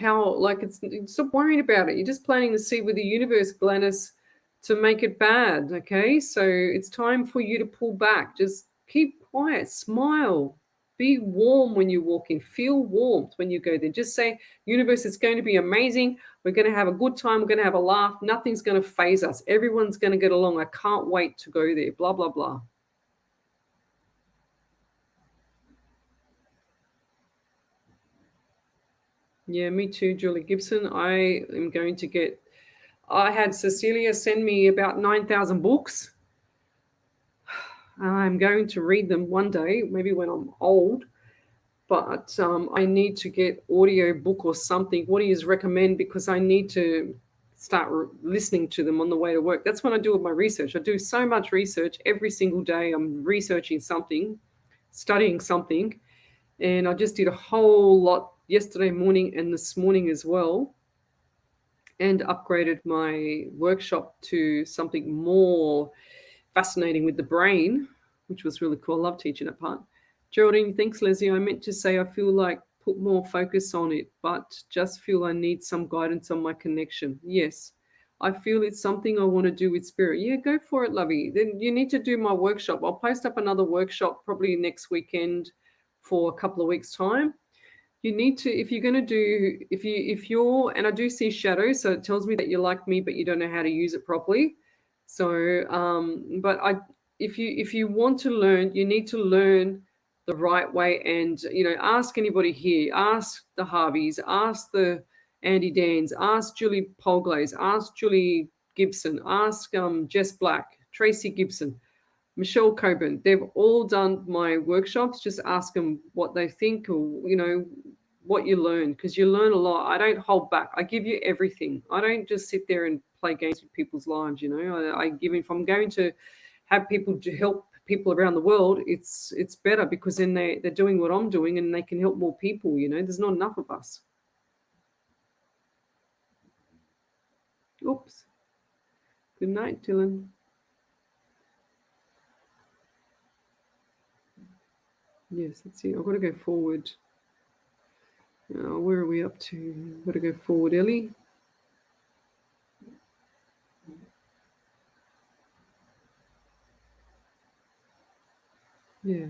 stop worrying about it. You're just planting the seed with the universe, Glennis, to make it bad, okay? So it's time for you to pull back. Just keep quiet, smile. Be warm when you walk in. Feel warmth when you go there. Just say, universe, it's going to be amazing. We're going to have a good time. We're going to have a laugh. Nothing's going to faze us. Everyone's going to get along. I can't wait to go there. Blah, blah, blah. Yeah, me too, Julie Gibson. I had Cecilia send me about 9,000 books. I'm going to read them one day, maybe when I'm old. But I need to get audio book or something. What do you recommend? Because I need to start listening to them on the way to work. That's when I do with my research. I do so much research every single day. I'm researching something, studying something. And I just did a whole lot yesterday morning and this morning as well, and upgraded my workshop to something more fascinating with the brain, which was really cool. I love teaching that part. Geraldine, thanks, Leslie. I meant to say I feel like put more focus on it, but just feel I need some guidance on my connection. Yes, I feel it's something I want to do with spirit. Yeah, go for it, lovey. Then you need to do my workshop. I'll post up another workshop probably next weekend for a couple of weeks' time. You need to, if you're going to do, if you're, and I do see shadows, so it tells me that you like me, but you don't know how to use it properly. So, if you want to learn, you need to learn the right way, and ask anybody here, ask the Harveys, ask the Andy Dans, ask Julie Polglaze, ask Julie Gibson, ask Jess Black, Tracy Gibson, Michelle Coburn. They've all done my workshops. Just ask them what they think, or what you learn, because you learn a lot. I don't hold back. I give you everything. I don't just sit there and play games with people's lives. I give, if I'm going to have people to help people around the world, it's better because then they're doing what I'm doing and they can help more people. There's not enough of us. Oops. Good night, Dylan. Yes, let's see. I've got to go forward. Where are we up to? Got to go forward, Ellie. Yeah.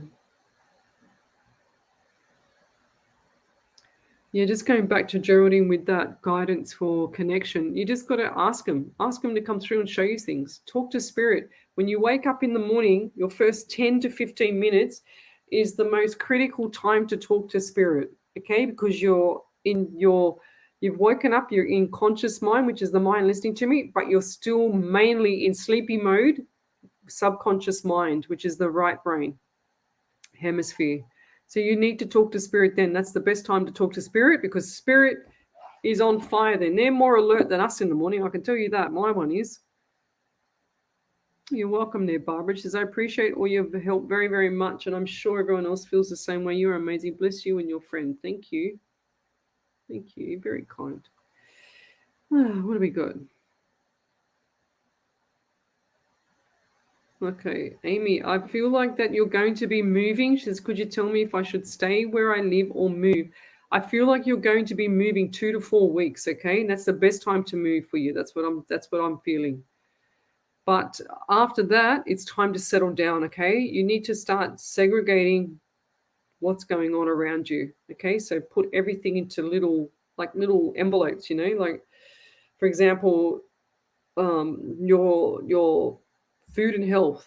Yeah, just going back to Geraldine with that guidance for connection, you just got to ask them to come through and show you things. Talk to spirit. When you wake up in the morning, your first 10 to 15 minutes is the most critical time to talk to spirit, okay? Because you've woken up, you're in conscious mind, which is the mind listening to me, but you're still mainly in sleepy mode, subconscious mind, which is the right brain hemisphere. So you need to talk to spirit then. That's the best time to talk to spirit because spirit is on fire then. They're more alert than us in the morning. I can tell you that. My one is. You're welcome there, Barbara. She says, I appreciate all your help very, very much. And I'm sure everyone else feels the same way. You're amazing. Bless you and your friend. Thank you. Thank you. Very kind. What do we got? Okay, Amy, I feel like that you're going to be moving. She says, could you tell me if I should stay where I live or move? I feel like you're going to be moving 2 to 4 weeks, okay? And that's the best time to move for you. That's what I'm feeling. But after that, it's time to settle down, okay? You need to start segregating what's going on around you, okay? So put everything into little envelopes, like, for example, your food and health,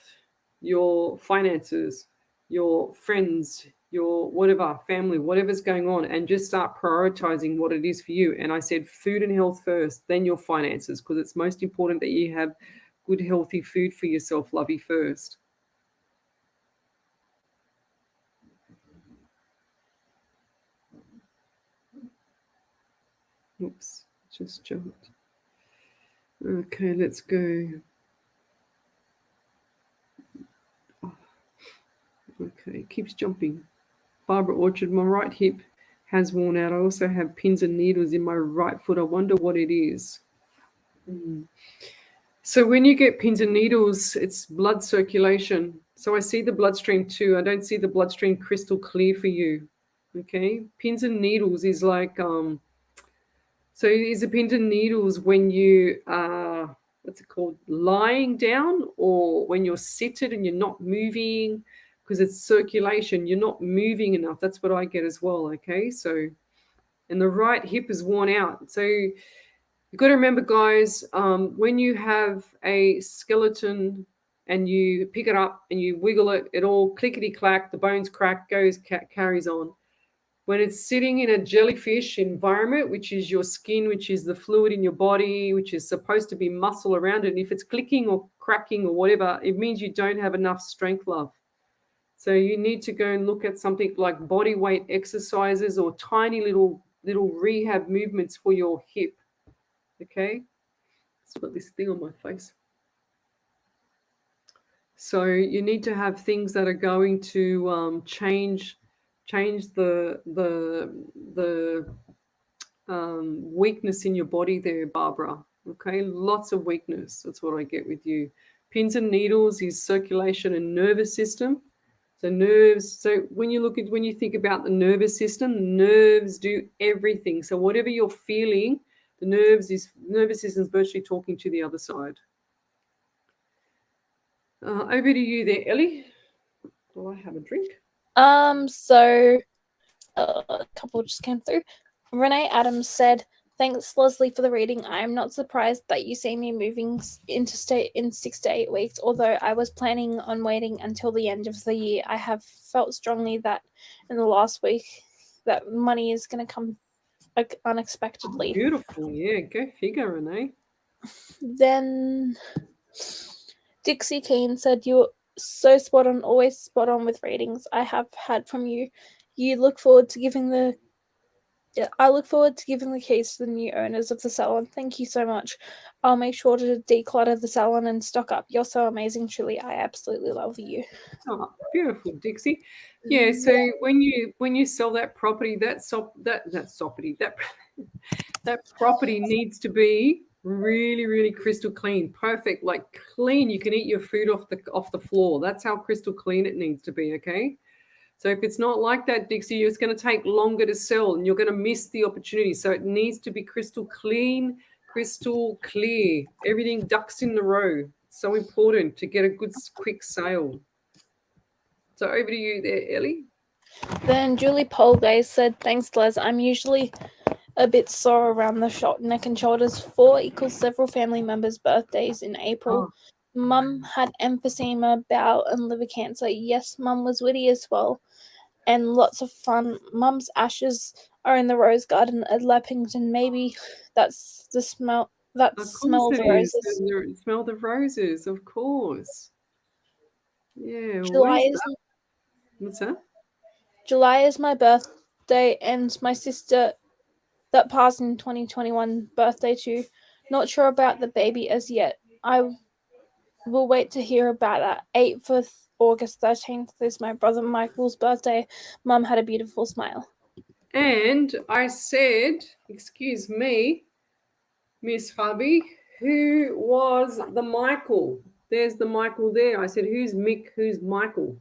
your finances, your friends, your whatever, family, whatever's going on, and just start prioritizing what it is for you. And I said food and health first, then your finances, because it's most important that you have good, healthy food for yourself, lovey, first. Oops, just jumped. Okay, let's go. Okay, keeps jumping. Barbara Orchard, my right hip has worn out. I also have pins and needles in my right foot. I wonder what it is. So when you get pins and needles, it's blood circulation. So I see the bloodstream too. I don't see the bloodstream crystal clear for you. Okay, pins and needles is like so is a pins and needles when you are what's it called, lying down, or when you're seated and you're not moving, because it's circulation, you're not moving enough. That's what I get as well. Okay, so and the right hip is worn out. So you've got to remember, guys, when you have a skeleton and you pick it up and you wiggle it, it all clickety clack, the bones crack, carries on. When it's sitting in a jellyfish environment, which is your skin, which is the fluid in your body, which is supposed to be muscle around it, and if it's clicking or cracking or whatever, it means you don't have enough strength, love. So you need to go and look at something like body weight exercises or tiny little rehab movements for your hip. Okay? Let's put this thing on my face. So you need to have things that are going to change the weakness in your body there, Barbara. Okay, lots of weakness. That's what I get with you. Pins and needles is circulation and nervous system. So nerves. So when you think about the nervous system, nerves do everything. So whatever you're feeling, the nervous system is virtually talking to the other side. Over to you there, Ellie. Will I have a drink? So a couple just came through. Renee Adams said, "Thanks, Lesley, for the reading. I am not surprised that you see me moving interstate in 6 to 8 weeks, although I was planning on waiting until the end of the year. I have felt strongly that in the last week that money is going to come unexpectedly." Beautiful. Yeah, go figure, Renee. Then Dixie Keane said, "You're so spot on, always spot on with readings I have had from you. You look forward to giving the I look forward to giving the keys to the new owners of the salon. Thank you so much. I'll make sure to declutter the salon and stock up. You're so amazing, truly. I absolutely love you. Oh, beautiful, Dixie. Yeah. So when you sell that property, that property needs to be really, really crystal clean, perfect, like clean. You can eat your food off the floor. That's how crystal clean it needs to be. Okay. So if it's not like that, Dixie, it's going to take longer to sell and you're going to miss the opportunity. So it needs to be crystal clean, crystal clear. Everything ducks in the row. It's so important to get a good, quick sale. So over to you there, Ellie. Then Julie Polgay said, thanks, Les. I'm usually a bit sore around the neck and shoulders. 4 equals several family members' birthdays in April. Mum had emphysema, bowel, and liver cancer. Yes, Mum was witty as well. And lots of fun. Mum's ashes are in the rose garden at Lappington. Maybe that's the smell. That Of smell course of it the is. roses. Smell the roses, of course. Yeah. What's that? July is my birthday, and my sister that passed in 2021 birthday too. Not sure about the baby as yet. I will wait to hear about that. 8th of August 13th is my brother Michael's birthday. Mum had a beautiful smile. And I said, excuse me, Miss Hubby, who was the Michael? There's the Michael there. I said, who's Mick? Who's Michael?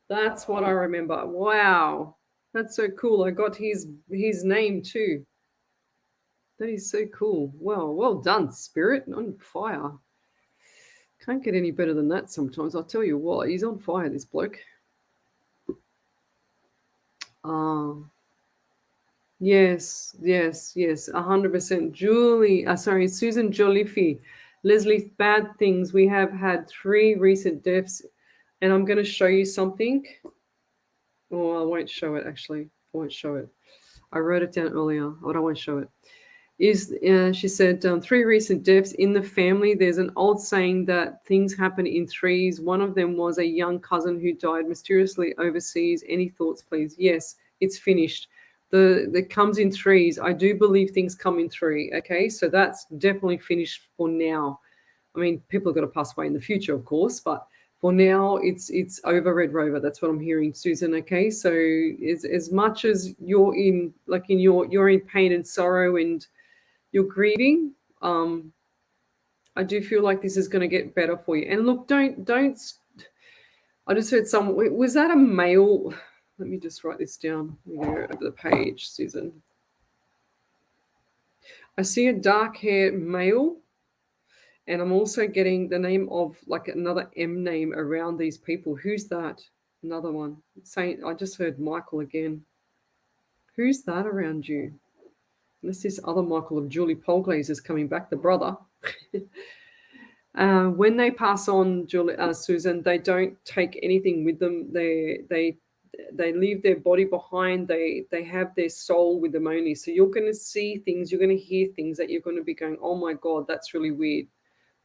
That's what I remember. Wow. That's so cool. I got his name too. That is so cool. Well done, Spirit. On fire. Can't get any better than that sometimes. I'll tell you what, he's on fire, this bloke. Yes, 100%. Susan Joliffe. Leslie, bad things. We have had 3 recent deaths, and I'm going to show you something. Oh, I won't show it, actually. I won't show it. I wrote it down earlier, but I won't show it. She said, 3 recent deaths in the family. There's an old saying that things happen in threes. One of them was a young cousin who died mysteriously overseas. Any thoughts, please? Yes, it's finished. The comes in threes. I do believe things come in 3. Okay, so that's definitely finished for now. I mean, people are going to pass away in the future, of course, but for now, it's over, Red Rover. That's what I'm hearing, Susan. Okay, so as much as you're in pain and sorrow and you're grieving, I do feel like this is going to get better for you. And look, don't. I just heard someone. Was that a male? Let me just write this down. Let me go over the page, Susan. I see a dark-haired male, and I'm also getting the name of like another M name around these people. Who's that? Another one. I just heard Michael again. Who's that around you? Unless this other Michael of Julie Polglaze is coming back, the brother. When they pass on, Susan, they don't take anything with them. They leave their body behind. They have their soul with them only. So you're going to see things, you're going to hear things that you're going to be going, oh my God, that's really weird.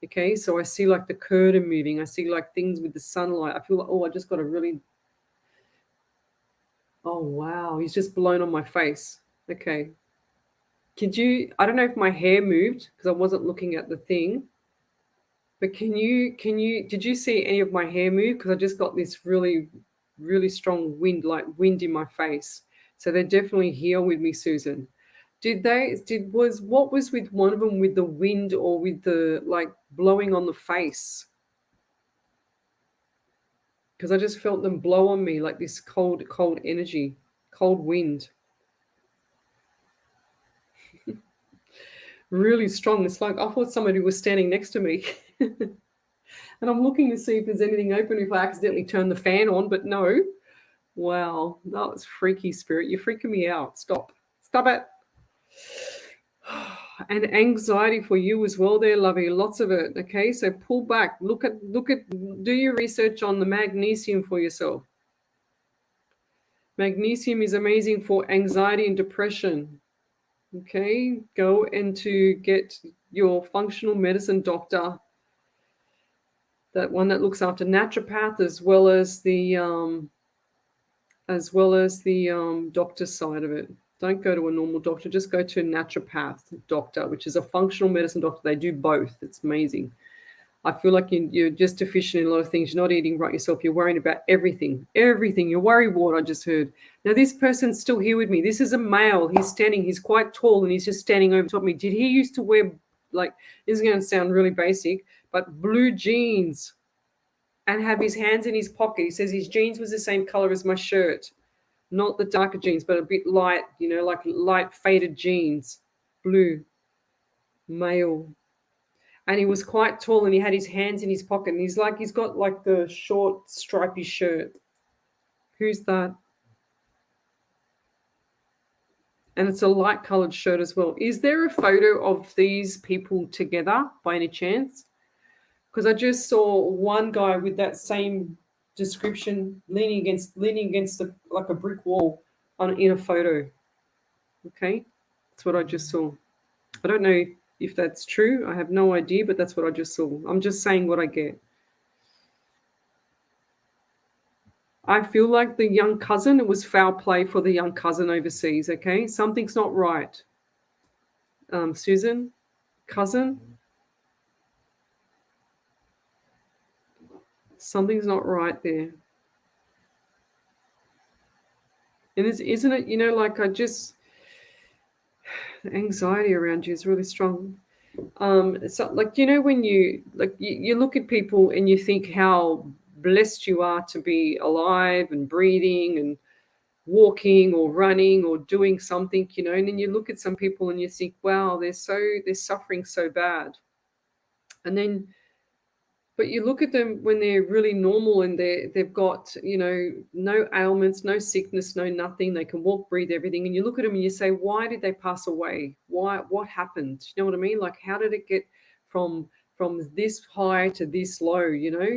Okay, so I see like the curtain moving. I see like things with the sunlight. I feel like, oh, I just got a really, oh wow, he's just blown on my face. Okay. I don't know if my hair moved because I wasn't looking at the thing, but did you see any of my hair move? Because I just got this really, really strong wind in my face. So they're definitely here with me, Susan. What was with one of them with the wind or with the like blowing on the face? Because I just felt them blow on me like this cold energy, cold wind. Really strong. It's like I thought somebody was standing next to me. And I'm looking to see if there's anything open if I accidentally turn the fan on, but no. Wow, that was freaky, Spirit. You're freaking me out. Stop it. And anxiety for you as well there, lovey. Lots of it. Okay, so pull back. Do your research on the magnesium for yourself. Magnesium is amazing for anxiety and depression. Okay, go and to get your functional medicine doctor, that one that looks after naturopath as well as the doctor side of it. Don't go to a normal doctor. Just go to a naturopath doctor, which is a functional medicine doctor. They do both. It's amazing. I feel like you're just deficient in a lot of things. You're not eating right yourself. You're worrying about everything. Everything. You're worry wart, I just heard. Now, this person's still here with me. This is a male. He's standing. He's quite tall, and he's just standing over top of me. Did he used to wear, like, this is going to sound really basic, but blue jeans and have his hands in his pocket? He says his jeans was the same color as my shirt. Not the darker jeans, but a bit light, like light faded jeans. Blue. Male. And he was quite tall, and he had his hands in his pocket, and he's got like the short stripy shirt. Who's that? And it's a light colored shirt as well. Is there a photo of these people together by any chance? Because I just saw one guy with that same description leaning against like a brick wall in a photo. Okay, that's what I just saw. I don't know if that's true. I have no idea, but that's what I just saw. I'm just saying what I get. I feel like the young cousin, it was foul play for the young cousin overseas, okay? Something's not right. Susan, cousin, something's not right there. And isn't it, the anxiety around you is really strong. So when you look at people and you think how blessed you are to be alive and breathing and walking or running or doing something, and then you look at some people and you think, wow, they're suffering so bad. And then, but you look at them when they're really normal and they've got, no ailments, no sickness, no nothing. They can walk, breathe, everything. And you look at them and you say, why did they pass away? What happened? You know what I mean? Like, how did it get from this high to this low,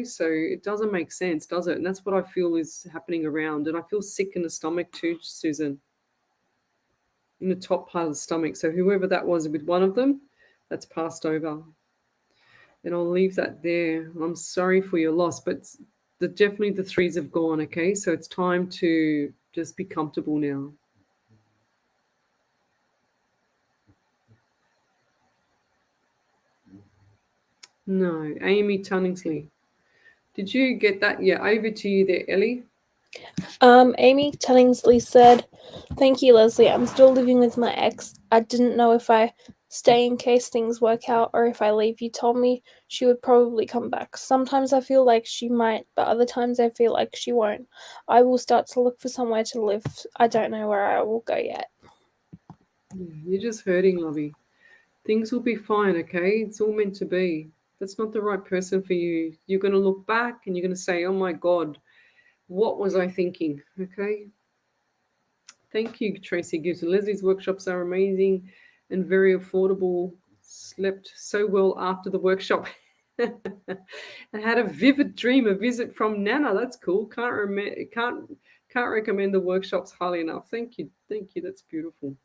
So it doesn't make sense, does it? And that's what I feel is happening around. And I feel sick in the stomach too, Susan, in the top part of the stomach. So whoever that was with one of them, that's passed over. And I'll leave that there. I'm sorry for your loss, but definitely the threes have gone, okay? So it's time to just be comfortable now. No, Amy Tunningsley. Did you get that? Yeah, over to you there, Ellie. Amy Tunningsley said, "Thank you, Lesley. I'm still living with my ex. I didn't know if I stay in case things work out or if I leave. You told me she would probably come back. Sometimes I feel like she might, but other times I feel like she won't. I will start to look for somewhere to live. I don't know where I will go yet." You're just hurting, lovey. Things will be fine, okay? It's all meant to be. That's not the right person for you. You're going to look back and you're going to say, oh my God, what was I thinking? Okay. Thank you, Tracy Gibbs. Leslie's workshops are amazing and very affordable. Slept so well after the workshop. I had a vivid dream, a visit from Nana. That's cool. Can't recommend the workshops highly enough. Thank you. That's beautiful.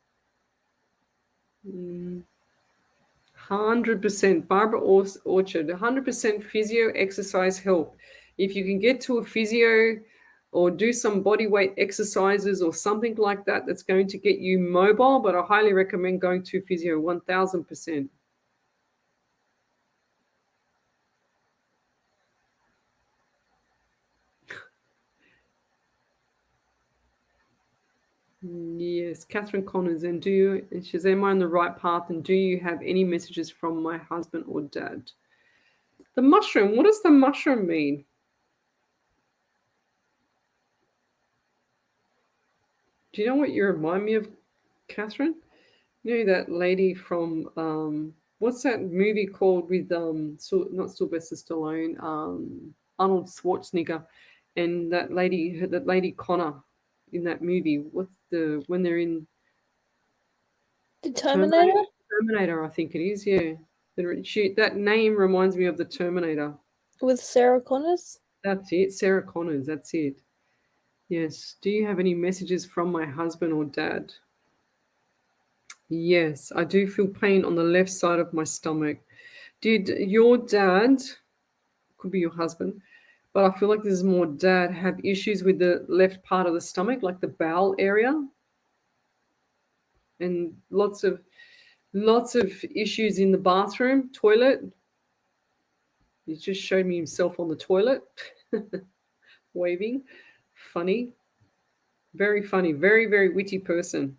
100%. Barbara Orchard. 100% physio exercise help. If you can get to a physio or do some body weight exercises or something like that, that's going to get you mobile, but I highly recommend going to physio 1000%. Yes, Catherine Connors. And she says, am I on the right path? And do you have any messages from my husband or dad? The mushroom, what does the mushroom mean? Do you know what you remind me of, Catherine? You know that lady from what's that movie called with not Sylvester Stallone, Arnold Schwarzenegger, and that lady Connor in that movie. When they're in The Terminator? Terminator, I think it is. Yeah, that name reminds me of the Terminator. With Sarah Connors? That's it, Sarah Connors. That's it. Yes. Do you have any messages from my husband or dad? Yes, I do feel pain on the left side of my stomach. Did your dad, could be your husband, but I feel like this is more dad, have issues with the left part of the stomach, like the bowel area? and lots of issues in the bathroom, toilet. He just showed me himself on the toilet, waving. Funny. Very funny. Very, very witty person.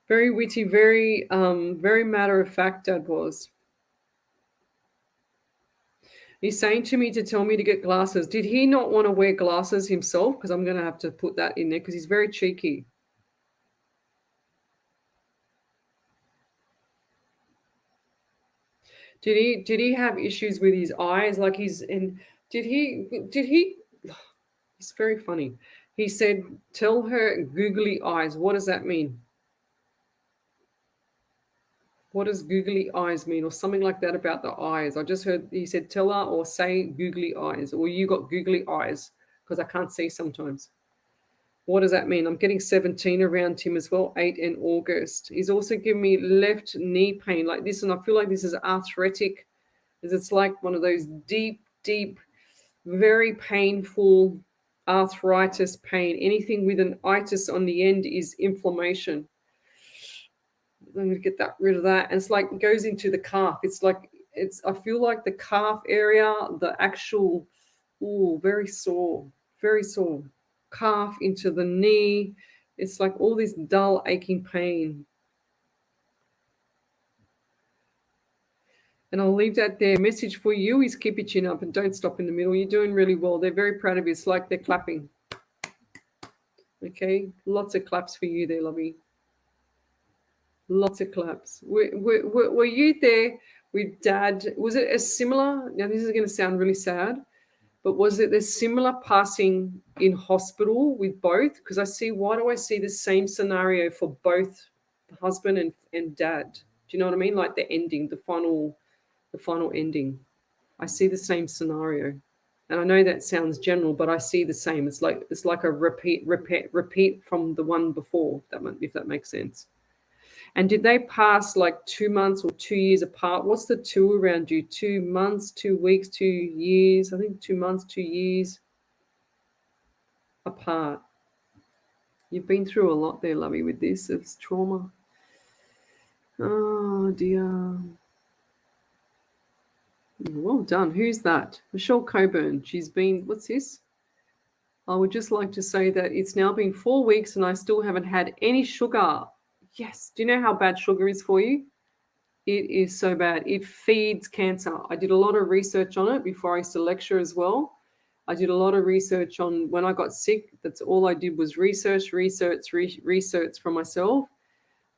Very witty, very matter of fact, Dad was. He's saying to me to tell me to get glasses. Did he not want to wear glasses himself? Because I'm going to have to put that in there because he's very cheeky. Did he have issues with his eyes? Like he's in. Did he? It's very funny. He said, "Tell her googly eyes." What does that mean? What does googly eyes mean, or something like that about the eyes? I just heard he said, "Tell her," or say googly eyes, or you got googly eyes because I can't see sometimes. What does that mean? I'm getting 17 around him as well, 8 in August. He's also giving me left knee pain like this, and I feel like this is arthritic. It's like one of those deep, very painful arthritis pain. Anything with an itis on the end is inflammation. I'm going to get rid of that. And it's like it goes into the calf. I feel like the calf area, the actual, very sore, calf into the knee. It's like all this dull, aching pain. And I'll leave that there. Message for you is keep your chin up and don't stop in the middle. You're doing really well. They're very proud of you. It's like they're clapping. Okay, lots of claps for you there, lovey. Lots of claps. Were you there with Dad? Was it a similar? Now this is going to sound really sad, but was it a similar passing in hospital with both? Because why do I see the same scenario for both husband and Dad? Do you know what I mean? Like the ending, the final ending. I see the same scenario. And I know that sounds general, but I see the same. It's like a repeat from the one before, if that makes sense. And did they pass like 2 months or 2 years apart? What's the two around you? 2 months, 2 weeks, 2 years? I think 2 months, 2 years apart. You've been through a lot there, lovey, with this. It's trauma. Oh, dear. Well done. Who's that? Michelle Coburn. She's been, what's this? I would just like to say that it's now been 4 weeks and I still haven't had any sugar. Yes. Do you know how bad sugar is for you? It is so bad. It feeds cancer. I did a lot of research on it before I used to lecture as well. I did a lot of research on when I got sick. That's all I did was research for myself.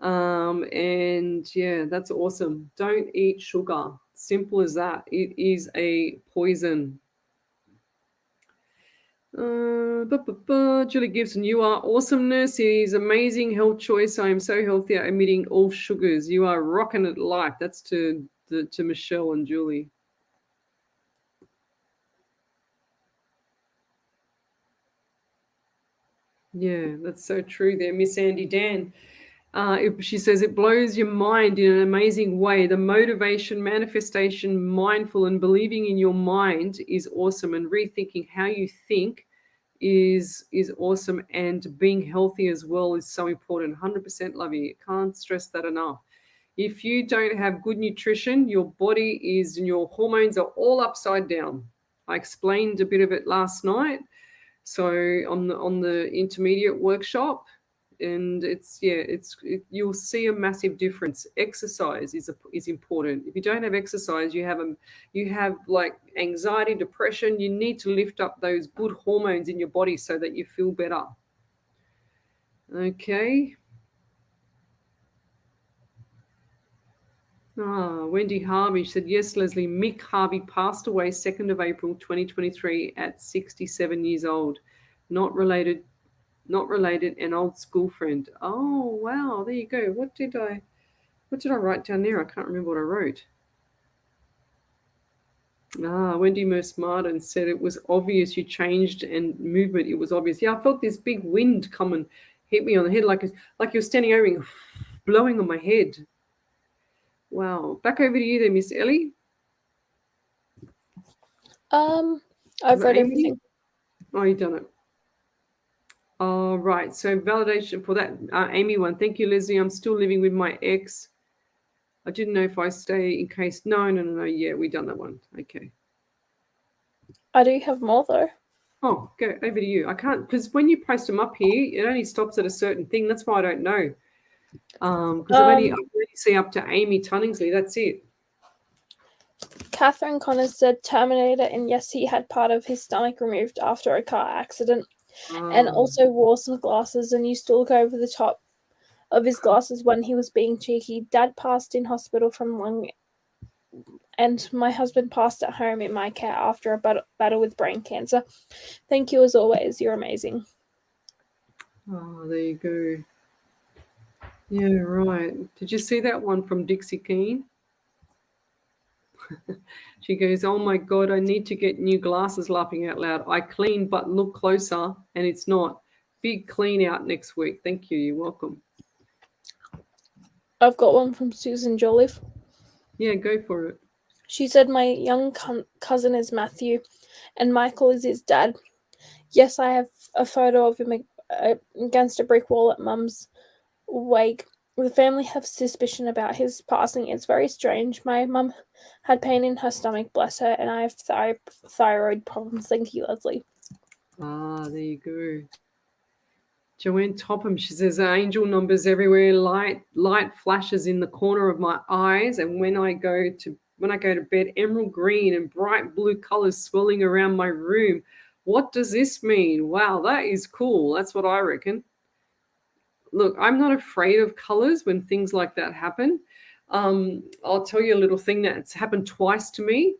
And yeah, that's awesome. Don't eat sugar. Simple as that. It is a poison. Julie Gibson, you are awesomeness. It is amazing health choice. I am so healthy at omitting all sugars. You are rocking it life. That's to Michelle and Julie. Yeah, that's so true there, Miss Andy Dan. She says it blows your mind in an amazing way. The motivation, manifestation, mindful and believing in your mind is awesome, and rethinking how you think is awesome, and being healthy as well is so important. 100% love you. Can't stress that enough. If you don't have good nutrition, your body is and your hormones are all upside down. I explained a bit of it last night. So on the intermediate workshop. And you'll see a massive difference. Exercise is important. If you don't have exercise, you have like anxiety, depression. You need to lift up those good hormones in your body so that you feel better. Okay. Wendy Harvey said, yes, Leslie, Mick Harvey passed away 2nd of April 2023 at 67 years old. Not related, an old school friend. Oh, wow, there you go. What did I write down there? I can't remember what I wrote. Wendy Merce Martin said it was obvious you changed and movement. It was obvious. Yeah, I felt this big wind come and hit me on the head like you're standing over me, blowing on my head. Wow. Back over to you there, Miss Ellie. I've read everything. Oh, you've done it. All right. So validation for that Amy one. Thank you, Leslie. I'm still living with my ex. I didn't know if I stay in case. No. Yeah, we done that one. Okay. I do have more though. Oh, go over to you. I can't because when you post them up here, it only stops at a certain thing. That's why I don't know. Because I only see up to Amy Tunningsley. That's it. Catherine Connors said Terminator, and yes, he had part of his stomach removed after a car accident, and also wore some glasses and used to look over the top of his glasses when he was being cheeky. Dad passed in hospital from lung, and my husband passed at home in my care after a battle with brain cancer. Thank you as always. You're amazing. Oh, there you go. Yeah, right. Did you see that one from Dixie Keene? She goes, oh my God, I need to get new glasses, laughing out loud. I clean, but look closer, and it's not. Big clean out next week. Thank you. You're welcome. I've got one from Susan Jolliffe. Yeah, go for it. She said, my young cousin is Matthew, and Michael is his dad. Yes, I have a photo of him against a brick wall at Mum's wake. The family have suspicion about his passing. It's very strange. My mum had pain in her stomach, bless her, and I have thyroid problems. Thank you, Leslie. Ah, there you go. Joanne Topham, she says, angel numbers everywhere, light flashes in the corner of my eyes, and when I go to bed, emerald green and bright blue colors swirling around my room. What does this mean? Wow, that is cool. That's what I reckon. Look, I'm not afraid of colors when things like that happen. I'll tell you a little thing that's happened twice to me.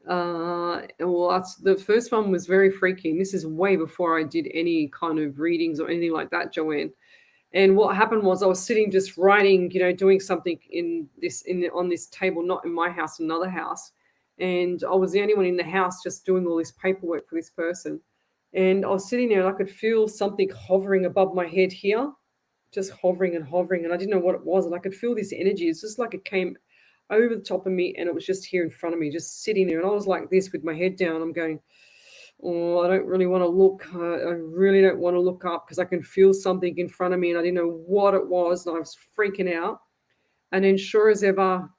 The first one was very freaky. And this is way before I did any kind of readings or anything like that, Joanne. And what happened was I was sitting just writing, doing something on this table, not in my house, another house. And I was the only one in the house just doing all this paperwork for this person. And I was sitting there and I could feel something hovering above my head here, just hovering and hovering. And I didn't know what it was. And I could feel this energy. It's just like it came over the top of me and it was just here in front of me, just sitting there. And I was like this with my head down. I'm going, oh, I don't really want to look. I really don't want to look up because I can feel something in front of me and I didn't know what it was. And I was freaking out. And then sure as ever,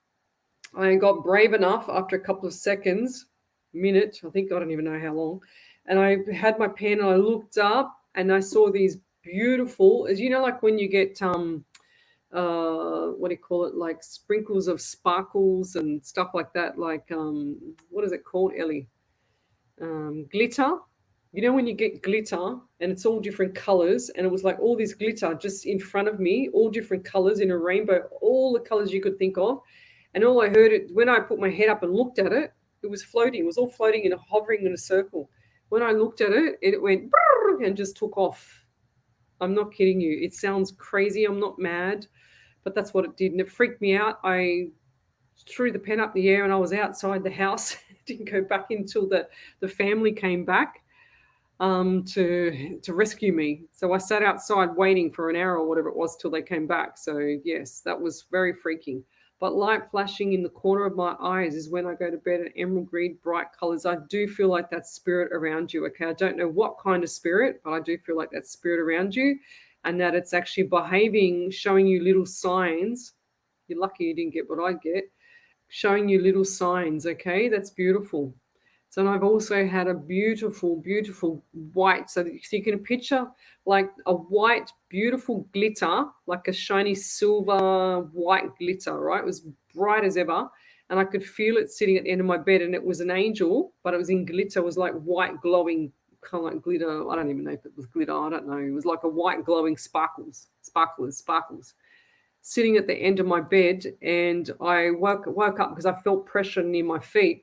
I got brave enough after a couple of seconds, minute, I think, I don't even know how long. And I had my pen and I looked up and I saw these beautiful, as like when you get what do you call it, like sprinkles of sparkles and stuff like that, like what is it called, Ellie? Glitter. When you get glitter and it's all different colors, and it was like all this glitter just in front of me, all different colors in a rainbow, all the colors you could think of. And all I heard it when I put my head up and looked at it, it was floating. It was all floating and hovering in a circle. When I looked at it, it went and just took off. I'm not kidding you. It sounds crazy. I'm not mad, but that's what it did. And it freaked me out. I threw the pen up the air and I was outside the house. Didn't go back until the family came back to rescue me. So I sat outside waiting for an hour or whatever it was till they came back. So yes, that was very freaking. But light flashing in the corner of my eyes is when I go to bed, in emerald green, bright colors. I do feel like that spirit around you. Okay, I don't know what kind of spirit, but I do feel like that spirit around you, and that it's actually behaving, showing you little signs. You're lucky you didn't get what I get. Showing you little signs. Okay, that's beautiful. So I've also had a beautiful, beautiful white. So you can picture like a white, beautiful glitter, like a shiny silver white glitter, right? It was bright as ever. And I could feel it sitting at the end of my bed. And it was an angel, but it was in glitter. It was like white glowing, kind of like glitter. I don't even know if it was glitter. I don't know. It was like a white glowing sparkles, sitting at the end of my bed. And I woke up because I felt pressure near my feet.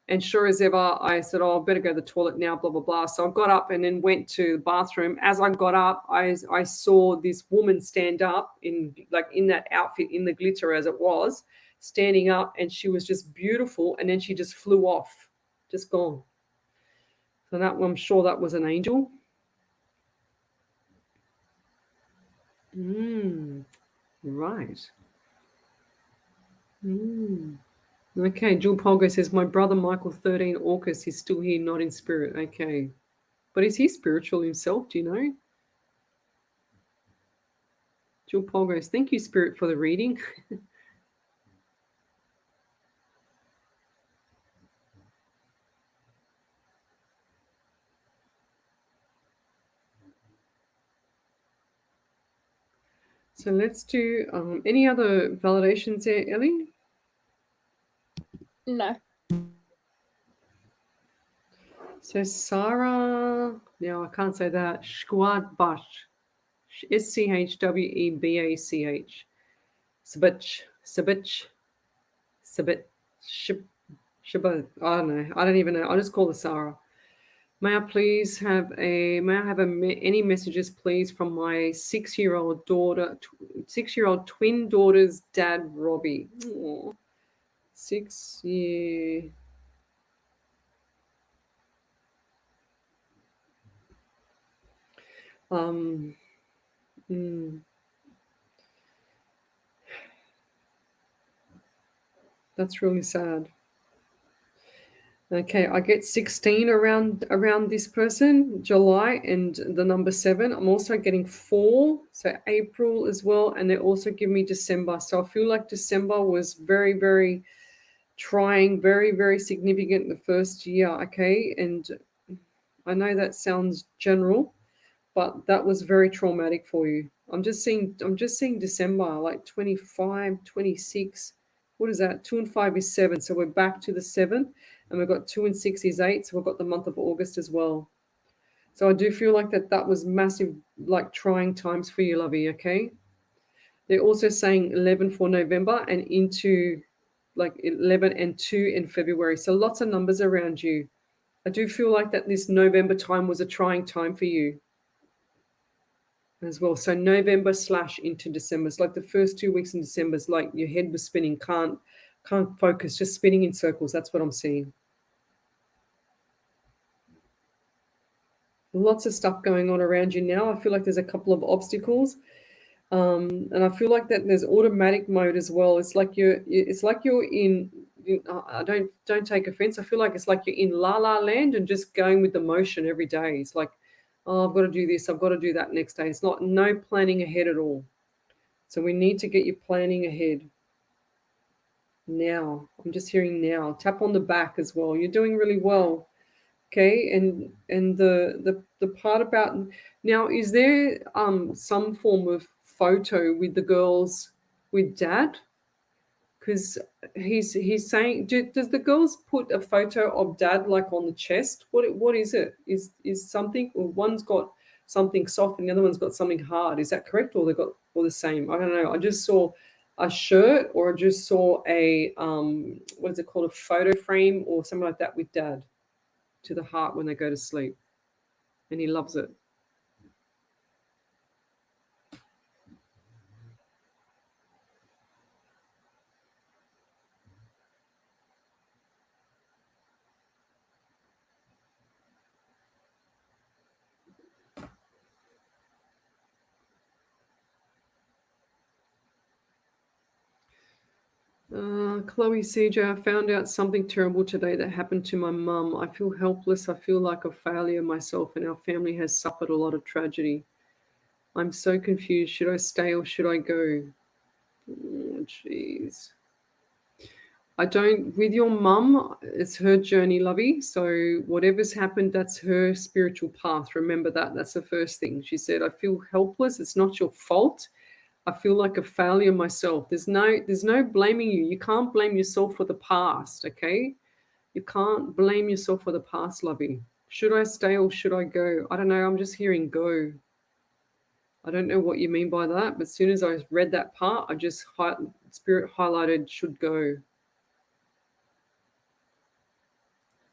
And sure as ever, I said, oh, I better go to the toilet now, blah, blah, blah. So I got up and then went to the bathroom. As I got up, I saw this woman stand up in that outfit, in the glitter as it was, standing up, and she was just beautiful. And then she just flew off, just gone. So that I'm sure that was an angel. Right. Okay, Jewel Polgo says, my brother Michael, 13 AUKUS, he's still here, not in spirit. Okay. But is he spiritual himself? Do you know? Jill Paul goes, thank you, Spirit, for the reading. So let's do any other validations there, Ellie? No. So Sarah, now I can't say that, Schwadbach, Schwebach, Sabich, Shabbat, I don't know, I don't even know, I'll just call her Sarah. May I have any messages, please, from my 6-year-old daughter, 6-year-old twin daughter's dad, Robbie. Aww. 6 year. That's really sad. Okay, I get 16 around this person, July, and the number 7. I'm also getting 4, so April as well, and they also give me December. So I feel like December was very, very trying, very, very significant the first year, okay? And I know that sounds general, but that was very traumatic for you. I'm just seeing December, like 25, 26. What is that? 2 and 5 is 7. So we're back to the 7. And we've got 2 and 6 is 8. So we've got the month of August as well. So I do feel like that was massive, like trying times for you, lovey, okay? They're also saying 11 for November and into like 11 and 2 in February. So lots of numbers around you. I do feel like that this November time was a trying time for you as well. So November / into December. It's like the first 2 weeks in December is like your head was spinning, can't focus, just spinning in circles. That's what I'm seeing. Lots of stuff going on around you now. I feel like there's a couple of obstacles. And I feel like that there's automatic mode as well. It's like you're in I don't take offense. I feel like it's like you're in la la land and just going with the motion every day. It's like, oh, I've got to do this, I've got to do that next day. It's not no planning ahead at all. So we need to get you planning ahead. Now, I'm just hearing now. Tap on the back as well. You're doing really well. Okay, and the part about now, is there some form of photo with the girls with dad? Because he's saying, does the girls put a photo of dad like on the chest? What is it? Is something, or one's got something soft and the other one's got something hard? Is that correct, or they got all the same? I don't know. I just saw a shirt, or I just saw a what is it called, a photo frame or something like that with dad to the heart when they go to sleep, and he loves it. Chloe CJ, I found out something terrible today that happened to my mum. I feel helpless. I feel like a failure myself, and our family has suffered a lot of tragedy. I'm so confused. Should I stay or should I go? Oh, jeez. I don't, with your mum, it's her journey, lovey. So whatever's happened, that's her spiritual path. Remember that. That's the first thing. She said, I feel helpless. It's not your fault. I feel like a failure myself. There's no blaming you. You can't blame yourself for the past, okay? You can't blame yourself for the past, lovey. Should I stay or should I go? I don't know. I'm just hearing go. I don't know what you mean by that, but as soon as I read that part, I just spirit highlighted should go.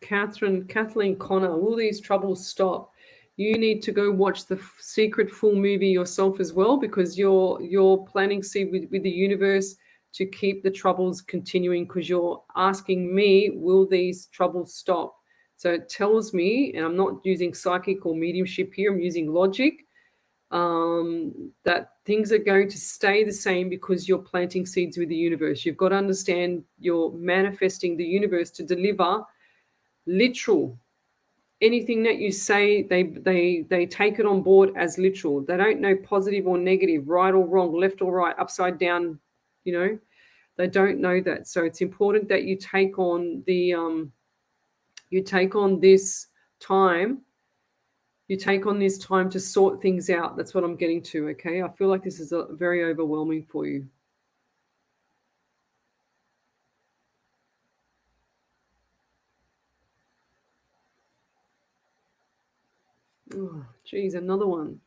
Kathleen Connor, will these troubles stop? You need to go watch the Secret Full movie yourself as well, because you're planting seed with the universe to keep the troubles continuing, because you're asking me, will these troubles stop? So it tells me, and I'm not using psychic or mediumship here, I'm using logic, that things are going to stay the same because you're planting seeds with the universe. You've got to understand you're manifesting the universe to deliver literal anything that you say, they take it on board as literal. They don't know positive or negative, right or wrong, left or right, upside down. You know, they don't know that. So it's important that you take on the this time. You take on this time to sort things out. That's what I'm getting to. Okay, I feel like this is very overwhelming for you. Oh, geez, another one.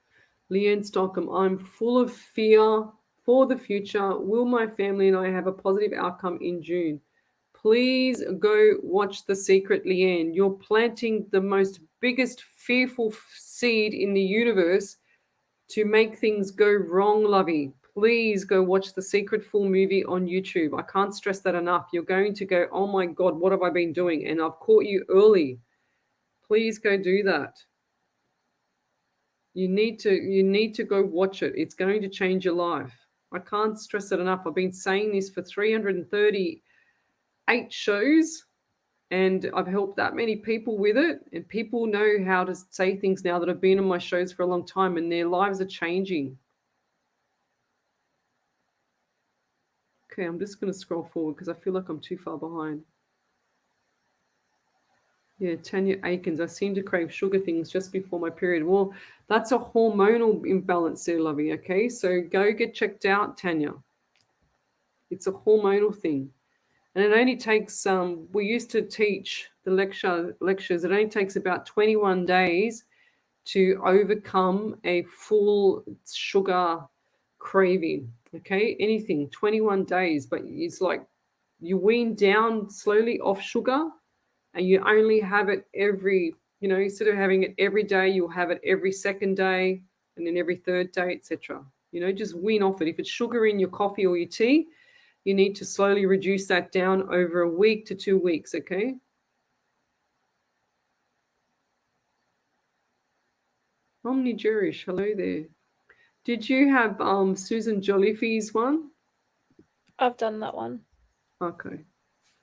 Leanne Stockham, I'm full of fear for the future. Will my family and I have a positive outcome in June? Please go watch The Secret, Leanne. You're planting the most biggest fearful seed in the universe to make things go wrong, lovey. Please go watch The Secret full movie on YouTube. I can't stress that enough. You're going to go, oh my God, what have I been doing? And I've caught you early. Please go do that. You need to go watch it. It's going to change your life. I can't stress it enough. I've been saying this for 338 shows, and I've helped that many people with it. And people know how to say things now that have been on my shows for a long time, and their lives are changing. Okay, I'm just going to scroll forward because I feel like I'm too far behind. Yeah, Tanya Aikens, I seem to crave sugar things just before my period. Well, that's a hormonal imbalance there, lovey, okay? So go get checked out, Tanya. It's a hormonal thing. And it only takes, we used to teach the lectures, it only takes about 21 days to overcome a full sugar craving, okay? Anything, 21 days, but it's like you wean down slowly off sugar, and you only have it every, instead of having it every day, you'll have it every second day, and then every third day, etc. Just wean off it. If it's sugar in your coffee or your tea, you need to slowly reduce that down over a week to 2 weeks, okay? Omni Jerish, hello there. Did you have Susan Jollife's one? I've done that one. Okay.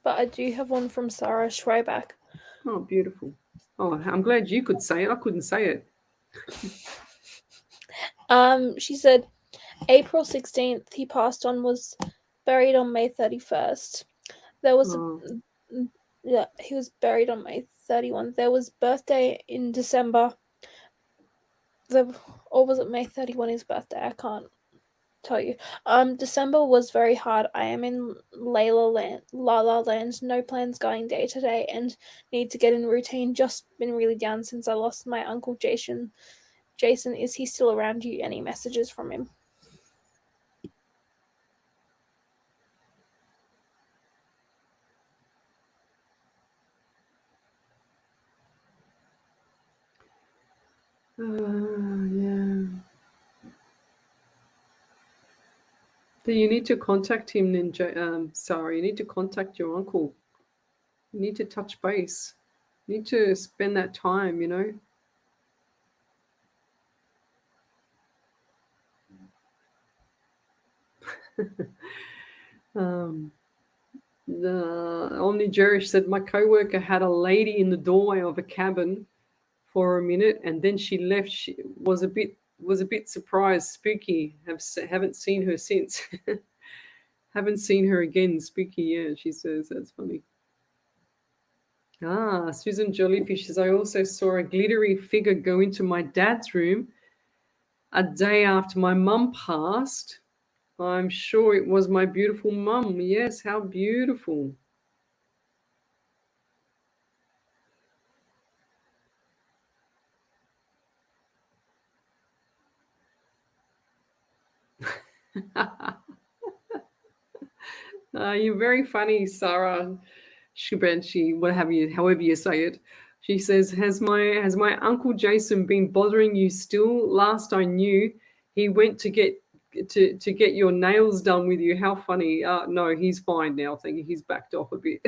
But I do have one from Sarah Schreiback. Oh, beautiful. Oh, I'm glad you could say it. I couldn't say it. She said, April 16th, he passed on, was buried on May 31st. There was he was buried on May 31st. There was birthday in December. Or was it May 31 his birthday? I can't tell you. December was very hard. I am in La La Land. No plans going day to day and need to get in routine. Just been really down since I lost my uncle Jason. Jason, is he still around you? Any messages from him? Yeah. So you need to contact him, Sarah. You need to contact your uncle. You need to touch base. You need to spend that time, The Omni Jerish said, my coworker had a lady in the doorway of a cabin for a minute, and then she left. She was a bit surprised, spooky. Haven't seen her since. Haven't seen her again, spooky. Yeah, she says that's funny. Susan Jollyfish says, I also saw a glittery figure go into my dad's room a day after my mum passed. I'm sure it was my beautiful mum. Yes, how beautiful. You're very funny, Sarah Shibanshi, however you say it. She says, has my Uncle Jason been bothering you still? Last I knew, he went to get your nails done with you. How funny. No, he's fine now. Thank you. He's backed off a bit.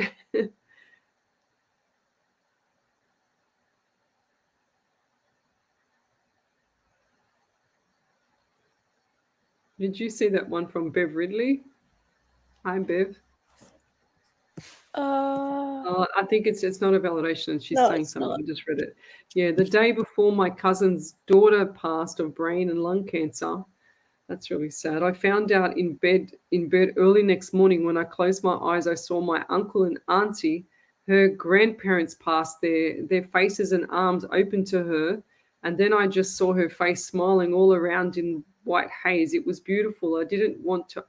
Did you see that one from Bev Ridley? Hi, Bev. I think it's not a validation. She's No, saying it's something. not. I just read it. Yeah, the day before my cousin's daughter passed of brain and lung cancer. That's really sad. I found out in bed early next morning. When I closed my eyes, I saw my uncle and auntie, her grandparents passed, their faces and arms open to her. And then I just saw her face smiling all around in white haze. It was beautiful. I didn't want to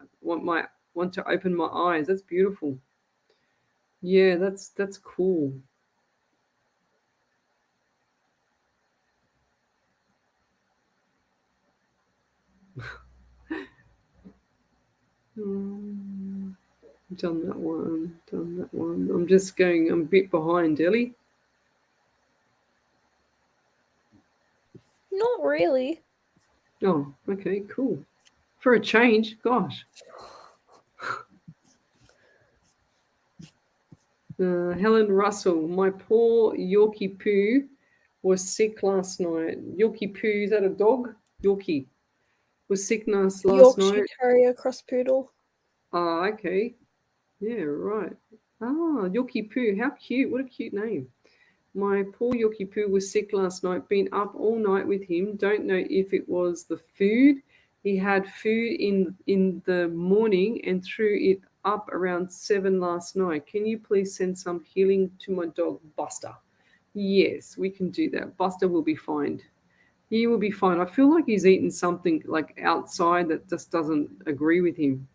open my eyes. That's beautiful. Yeah, that's cool. Done that one. Done that one. I'm a bit behind, Ellie. Not really. Oh, okay, cool. For a change, gosh. Helen Russell, my poor Yorkie Poo was sick last night. Yorkie Poo, is that a dog? Yorkie was sick last Yorkshire night. Terrier Cross Poodle. Oh, okay. Yeah, right. Ah, Yorkie Poo, how cute. What a cute name. My poor Yorkie Poo was sick last night, been up all night with him. Don't know if it was the food. He had food in the morning and threw it up around 7 last night. Can you please send some healing to my dog, Buster? Yes, we can do that. Buster will be fine. He will be fine. I feel like he's eaten something like outside that just doesn't agree with him.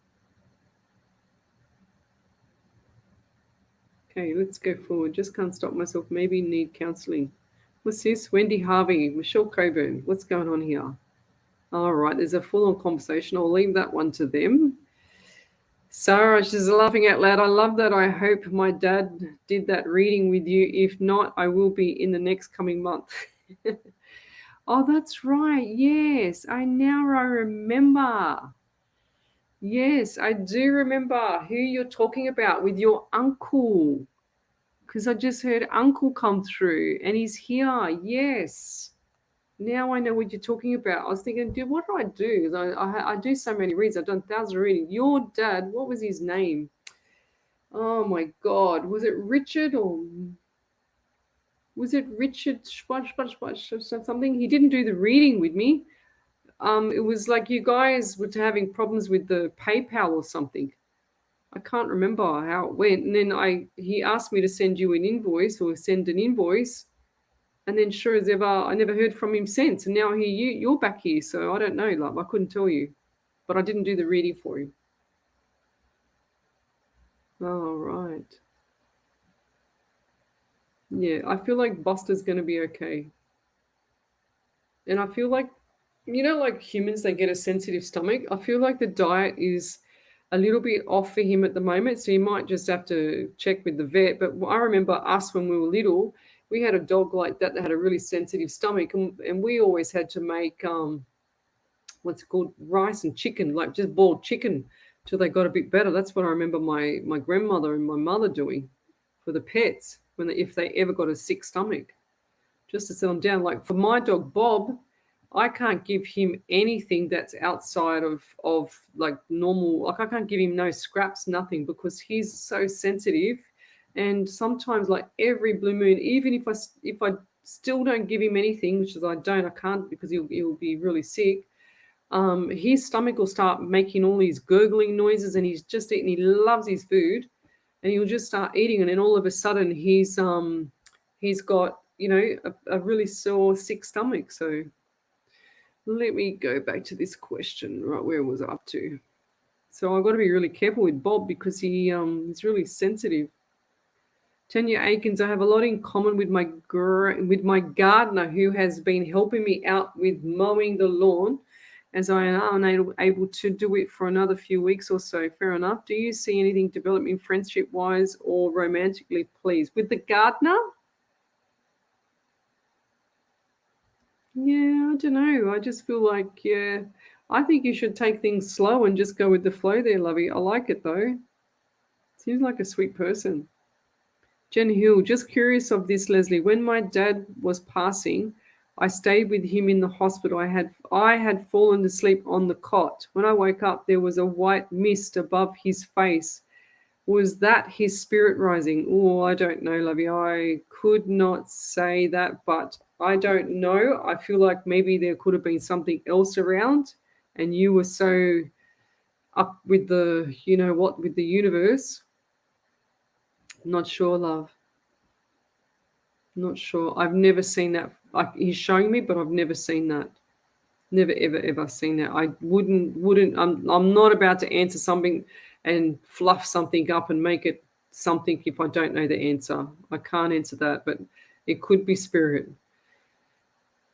Okay, let's go forward. Just can't stop myself. Maybe need counseling. What's this? Wendy Harvey, Michelle Coburn. What's going on here? All right, there's a full-on conversation. I'll leave that one to them. Sarah, she's laughing out loud. I love that. I hope my dad did that reading with you. If not, I will be in the next coming month. Oh, that's right. Yes, I remember. Yes, I do remember who you're talking about with your uncle. Because I just heard uncle come through and he's here. Yes. Now I know what you're talking about. I was thinking, dude, what do I do? I do so many reads. I've done thousands of readings. Your dad, what was his name? Oh my God. Was it Richard or was it Richard something? He didn't do the reading with me. It was like you guys were having problems with the PayPal or something. I can't remember how it went. And then he asked me to send you an invoice or send an invoice. And then sure as ever, I never heard from him since. And now you're back here. So I don't know, love. I couldn't tell you. But I didn't do the reading for him. All right. Yeah, I feel like Buster's going to be okay. And I feel like, like humans, they get a sensitive stomach. I feel like the diet is a little bit off for him at the moment. So you might just have to check with the vet. But I remember us when we were little, we had a dog like that had a really sensitive stomach. And we always had to make, what's it called, rice and chicken, like just boiled chicken till they got a bit better. That's what I remember my grandmother and my mother doing for the pets if they ever got a sick stomach, just to set them down. Like for my dog Bob, I can't give him anything that's outside of like normal. Like I can't give him no scraps, nothing, because he's so sensitive. And sometimes, like every blue moon, even if I still don't give him anything, which is I can't, because he'll be really sick. His stomach will start making all these gurgling noises, and he's just eating. He loves his food, and he'll just start eating, and then all of a sudden he's got a really sore, sick stomach. So let me go back to this question. Right, where was I up to? So I've got to be really careful with Bob because he's really sensitive. Tanya Aikens, I have a lot in common with my gardener who has been helping me out with mowing the lawn, as I am unable to do it for another few weeks or so. Fair enough. Do you see anything developing friendship-wise or romantically, please? With the gardener? Yeah, I don't know. I just feel like, yeah, I think you should take things slow and just go with the flow there, lovey. I like it, though. Seems like a sweet person. Jen Hill, just curious of this, Lesley. When my dad was passing, I stayed with him in the hospital. I had fallen asleep on the cot. When I woke up, there was a white mist above his face. Was that his spirit rising? Oh, I don't know, Lovey. I could not say that, but I don't know. I feel like maybe there could have been something else around, and you were so up with the, you know what, with the universe. Not sure, love. Not sure. I've never seen that. He's showing me, but I've never seen that. Never, ever, ever seen that. I wouldn't. I'm not about to answer something and fluff something up and make it something if I don't know the answer. I can't answer that, but it could be spirit.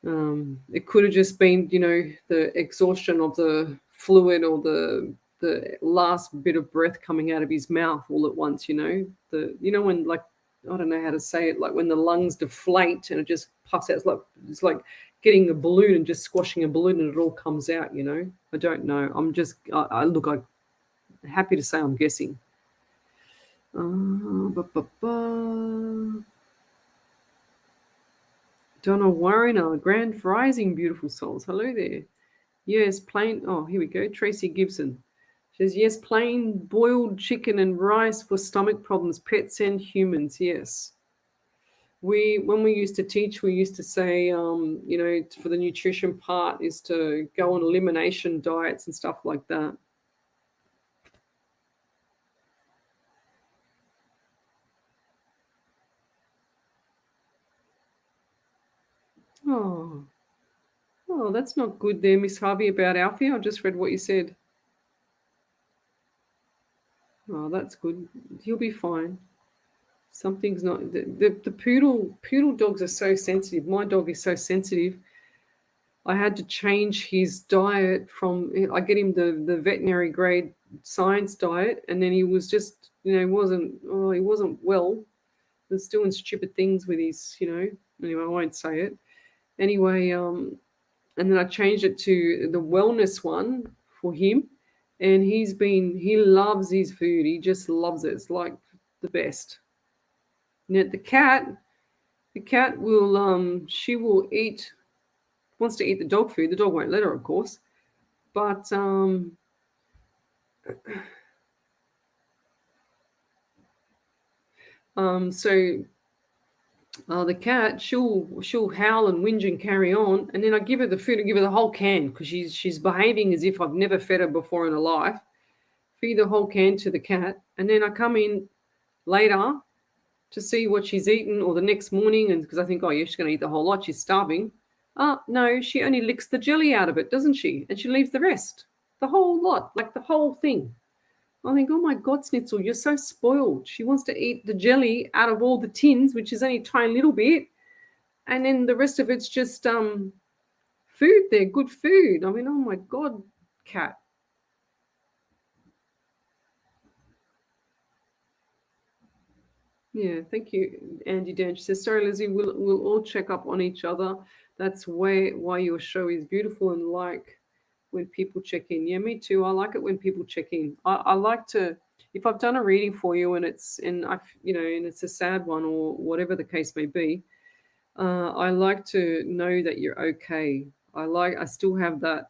It could have just been, you know, the exhaustion of the fluid or the last bit of breath coming out of his mouth all at once. You know when, like, I don't know how to say it, like when the lungs deflate and it just puffs out. It's like getting a balloon and just squashing a balloon and it all comes out. I don't know. I'm happy to say I'm guessing. Donna Warriner, Grand Rising, beautiful souls. Hello there. Yes, plain. Oh, here we go. Tracy Gibson. She says, yes, plain boiled chicken and rice for stomach problems, pets and humans. Yes. When we used to teach, we used to say, for the nutrition part is to go on elimination diets and stuff like that. Oh, that's not good there, Miss Harvey, about Alfie. I just read what you said. Oh, that's good. He'll be fine. Something's not. The poodle dogs are so sensitive. My dog is so sensitive. I had to change his diet I get him the veterinary grade science diet, and then he was just, he wasn't well. He was doing stupid things with his, anyway, I won't say it. Anyway, and then I changed it to the wellness one for him, and he loves his food. He just loves it. It's like the best. Now the cat will she will eat, wants to eat the dog food. The dog won't let her, of course, but the cat, she'll howl and whinge and carry on, and then I give her the food. I give her the whole can because she's behaving as if I've never fed her before in her life. Feed the whole can to the cat, and then I come in later to see what she's eaten, or the next morning, and because I think, oh yeah, she's going to eat the whole lot. She's starving. No, she only licks the jelly out of it, doesn't she? And she leaves the rest, the whole lot, like the whole thing. I think, oh my God, Snitzel, you're so spoiled. She wants to eat the jelly out of all the tins, which is only a tiny little bit, and then the rest of it's just food there, good food. I mean, oh my God, cat. Yeah, thank you, Andy Dan. She says, sorry, Lizzie, we'll all check up on each other. That's why your show is beautiful, and like when people check in. Yeah, me too. I like it when people check in. I like to, if I've done a reading for you and it's a sad one or whatever the case may be, I like to know that you're okay. I still have that.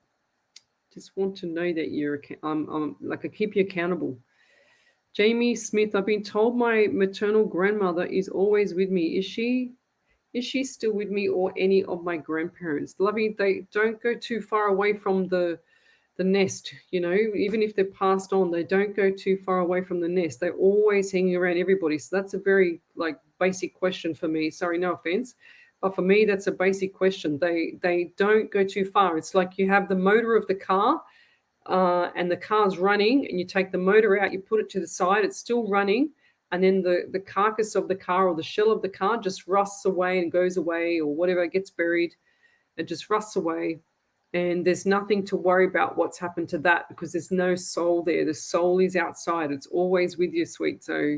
Just want to know that I'm like, I keep you accountable. Jamie Smith, I've been told my maternal grandmother is always with me. Is she still with me, or any of my grandparents? Lovey, they don't go too far away from the nest, even if they're passed on, they don't go too far away from the nest. They're always hanging around everybody. So that's a very basic question for me. Sorry, no offense. But for me, that's a basic question. They don't go too far. It's like you have the motor of the car, and the car's running, and you take the motor out, you put it to the side, it's still running, and then the carcass of the car or the shell of the car just rusts away and goes away, or whatever, gets buried, it just rusts away, and there's nothing to worry about what's happened to that, because there's no soul there. The soul is outside. It's always with you, sweet. So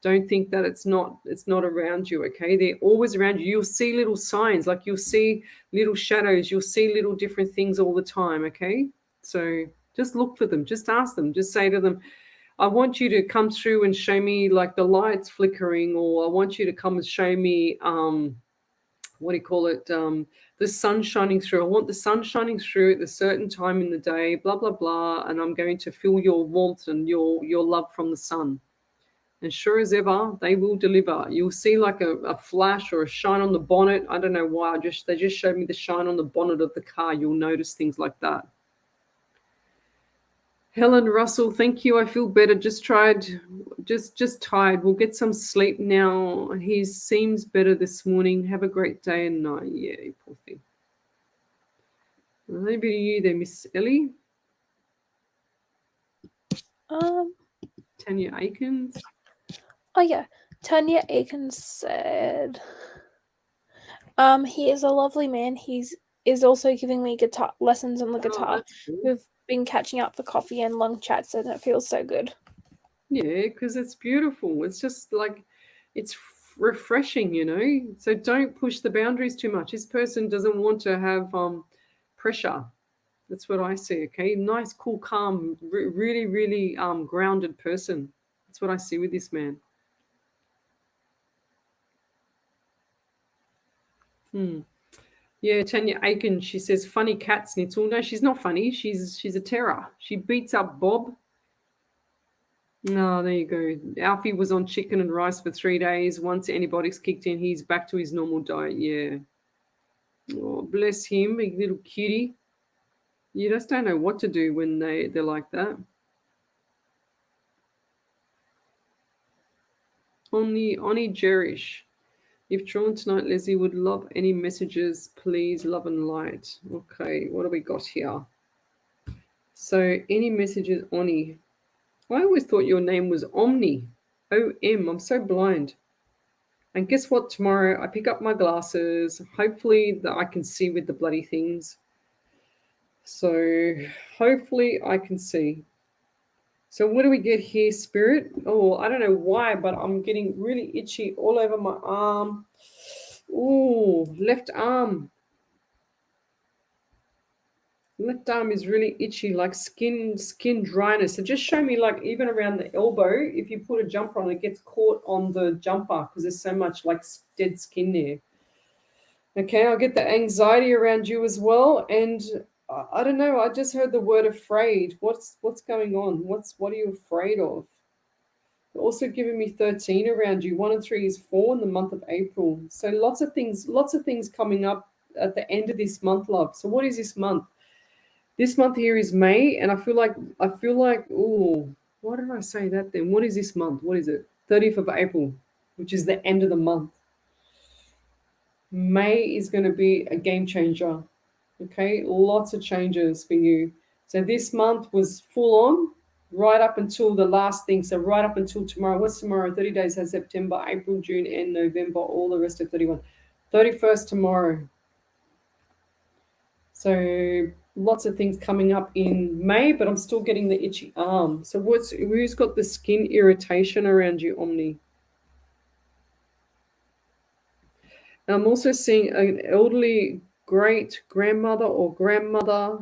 don't think that it's not around you, okay? They're always around you. You'll see little signs, like you'll see little shadows, you'll see little different things all the time, okay? So just look for them. Just ask them. Just say to them, I want you to come through and show me like the lights flickering, or I want you to come and show me, the sun shining through. I want the sun shining through at a certain time in the day, blah, blah, blah, and I'm going to feel your warmth and your love from the sun. And sure as ever, they will deliver. You'll see like a flash or a shine on the bonnet. I don't know why. They just showed me the shine on the bonnet of the car. You'll notice things like that. Helen Russell, thank you. I feel better. Just tired. We'll get some sleep now. He seems better this morning. Have a great day and night. Yeah, poor thing. Maybe you there, Miss Ellie. Tanya Aikens. Oh yeah, Tanya Aikens said, he is a lovely man. Is also giving me guitar lessons on the guitar. We've been catching up for coffee and long chats, and it feels so good. Yeah, because it's beautiful. It's just like, it's refreshing, you know. So don't push the boundaries too much. This person doesn't want to have pressure. That's what I see. Okay, nice, cool, calm, really, really grounded person. That's what I see with this man. Yeah, Tanya Aiken, she says funny cat Snitzel. No, she's not funny. She's a terror. She beats up Bob. Oh, there you go. Alfie was on chicken and rice for 3 days. Once antibiotics kicked in, he's back to his normal diet. Yeah. Oh, bless him, a little cutie. You just don't know what to do when they're like that. Oni Jerish. If drawn tonight, Leslie would love any messages, please, love and light. Okay, what do we got here? So any messages, Oni. I always thought your name was Omni. O-M, I'm so blind. And guess what? Tomorrow I pick up my glasses. Hopefully that I can see with the bloody things. So hopefully I can see. So what do we get here, Spirit? Oh, I don't know why, but I'm getting really itchy all over my arm. Oh, left arm. Left arm is really itchy, like skin dryness. So just show me, like, even around the elbow, if you put a jumper on, it gets caught on the jumper because there's so much like dead skin there. Okay, I'll get the anxiety around you as well. And I don't know, I just heard the word afraid. What's going on? What are you afraid of? They're also giving me 13 around you. 1 and 3 is 4 in the month of April. So lots of things coming up at the end of this month, love. So what is this month? This month here is May, and I feel like, oh, why did I say that then? What is this month? What is it? 30th of April, which is the end of the month. May is going to be a game changer. Okay, lots of changes for you. So this month was full on right up until the last thing. So right up until tomorrow. What's tomorrow? 30 days has September, April, June, and November, all the rest of 31. 31st tomorrow. So lots of things coming up in May, but I'm still getting the itchy arm. So who's got the skin irritation around you, Omni? And I'm also seeing an elderly great grandmother or grandmother.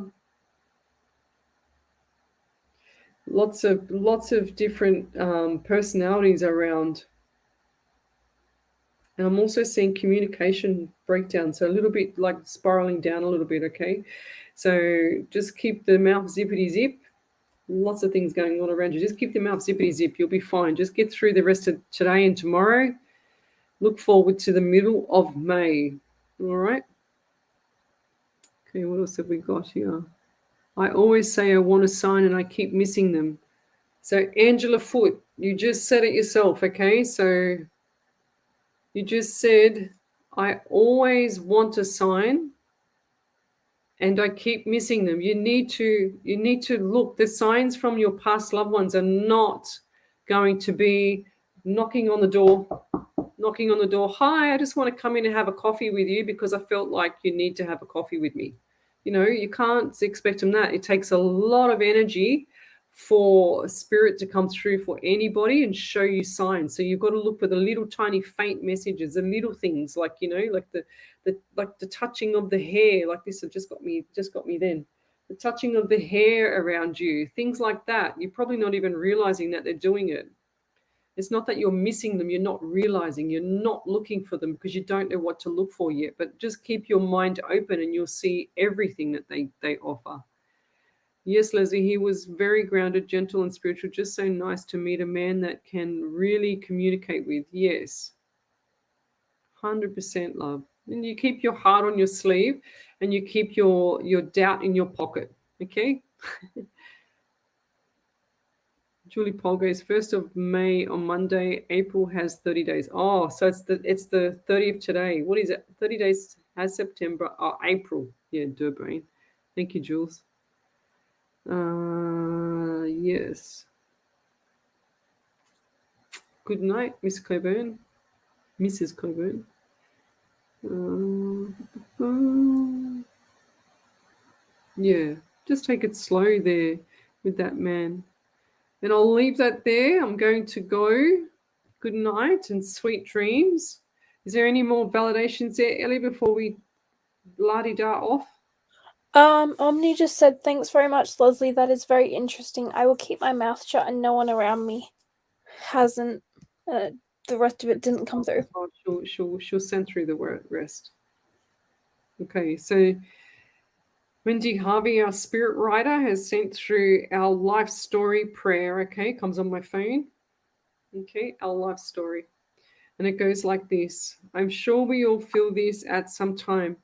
Lots of different personalities around. And I'm also seeing communication breakdown. So a little bit like spiraling down a little bit, okay? So just keep the mouth zippity zip. Lots of things going on around you. Just keep the mouth zippity zip. You'll be fine. Just get through the rest of today and tomorrow. Look forward to the middle of May. All right? Okay, what else have we got here? I always say I want a sign and I keep missing them. So Angela Foote, you just said it yourself, okay? So you just said, I always want a sign and I keep missing them. You need to look. The signs from your past loved ones are not going to be knocking on the door. Hi, I just want to come in and have a coffee with you because I felt like you need to have a coffee with me. You know, you can't expect them that. It takes a lot of energy for spirit to come through for anybody and show you signs. So you've got to look for the little tiny faint messages, the little things like, you know, like the touching of the hair, like this just got me then. The touching of the hair around you, things like that. You're probably not even realizing that they're doing it. It's not that you're missing them, you're not realizing, you're not looking for them because you don't know what to look for yet. But just keep your mind open and you'll see everything that they offer. Yes, Leslie, he was very grounded, gentle, and spiritual. Just so nice to meet a man that can really communicate with. Yes, 100% love. And you keep your heart on your sleeve, and you keep your doubt in your pocket. Okay. Julie Paul goes 1st of May on Monday. April has 30 days. Oh, so it's the 30th today. What is it? 30 days has September. Oh, April. Yeah, duh, brain. Thank you, Jules. Yes. Good night, Miss Coburn. Mrs. Coburn. Yeah, just take it slow there with that man. And I'll leave that there. I'm going to go. Good night and sweet dreams. Is there any more validations there, Ellie, before we la-di-da off? Omni just said, thanks very much, Lesley. That is very interesting. I will keep my mouth shut and no one around me hasn't. The rest of it didn't come through. Oh, she'll send through the rest. Okay, so Wendy Harvey, our spirit writer, has sent through our life story prayer. Okay, comes on my phone. Okay, our life story. And it goes like this. I'm sure we all feel this at some time.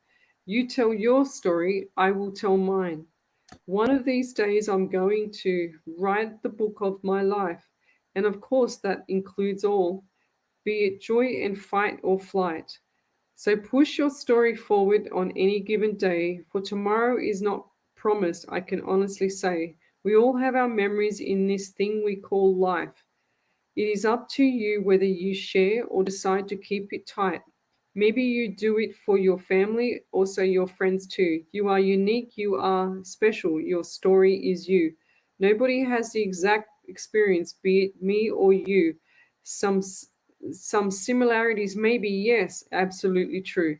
You tell your story, I will tell mine. One of these days, I'm going to write the book of my life. And of course, that includes all, be it joy and fight or flight. So push your story forward on any given day, for tomorrow is not promised, I can honestly say. We all have our memories in this thing we call life. It is up to you whether you share or decide to keep it tight. Maybe you do it for your family, also your friends too. You are unique, you are special, your story is you. Nobody has the exact experience, be it me or you. Some similarities, maybe, yes, absolutely true.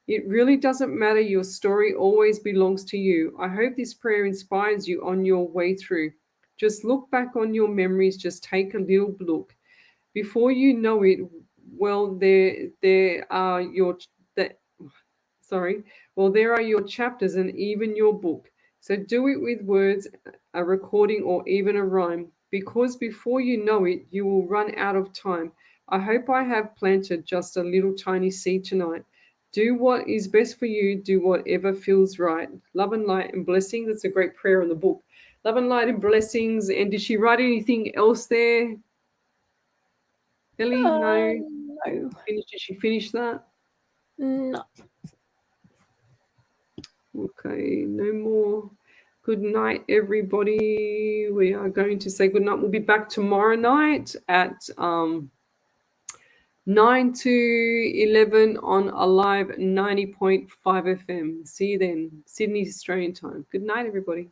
It really doesn't matter. Your story always belongs to you. I hope this prayer inspires you on your way through. Just look back on your memories. Just take a little look. Before you know it, well, there are your that. Sorry. Well, there are your chapters and even your book. So do it with words, a recording, or even a rhyme. Because before you know it, you will run out of time. I hope I have planted just a little tiny seed tonight. Do what is best for you. Do whatever feels right. Love and light and blessing. That's a great prayer in the book. Love and light and blessings. And did she write anything else there? Ellie, no. No. Did she finish that? No. Okay, no more. Good night, everybody. We are going to say good night. We'll be back tomorrow night at 9 to 11 on Alive 90.5 FM. See you then, Sydney Australian time. Good night, everybody.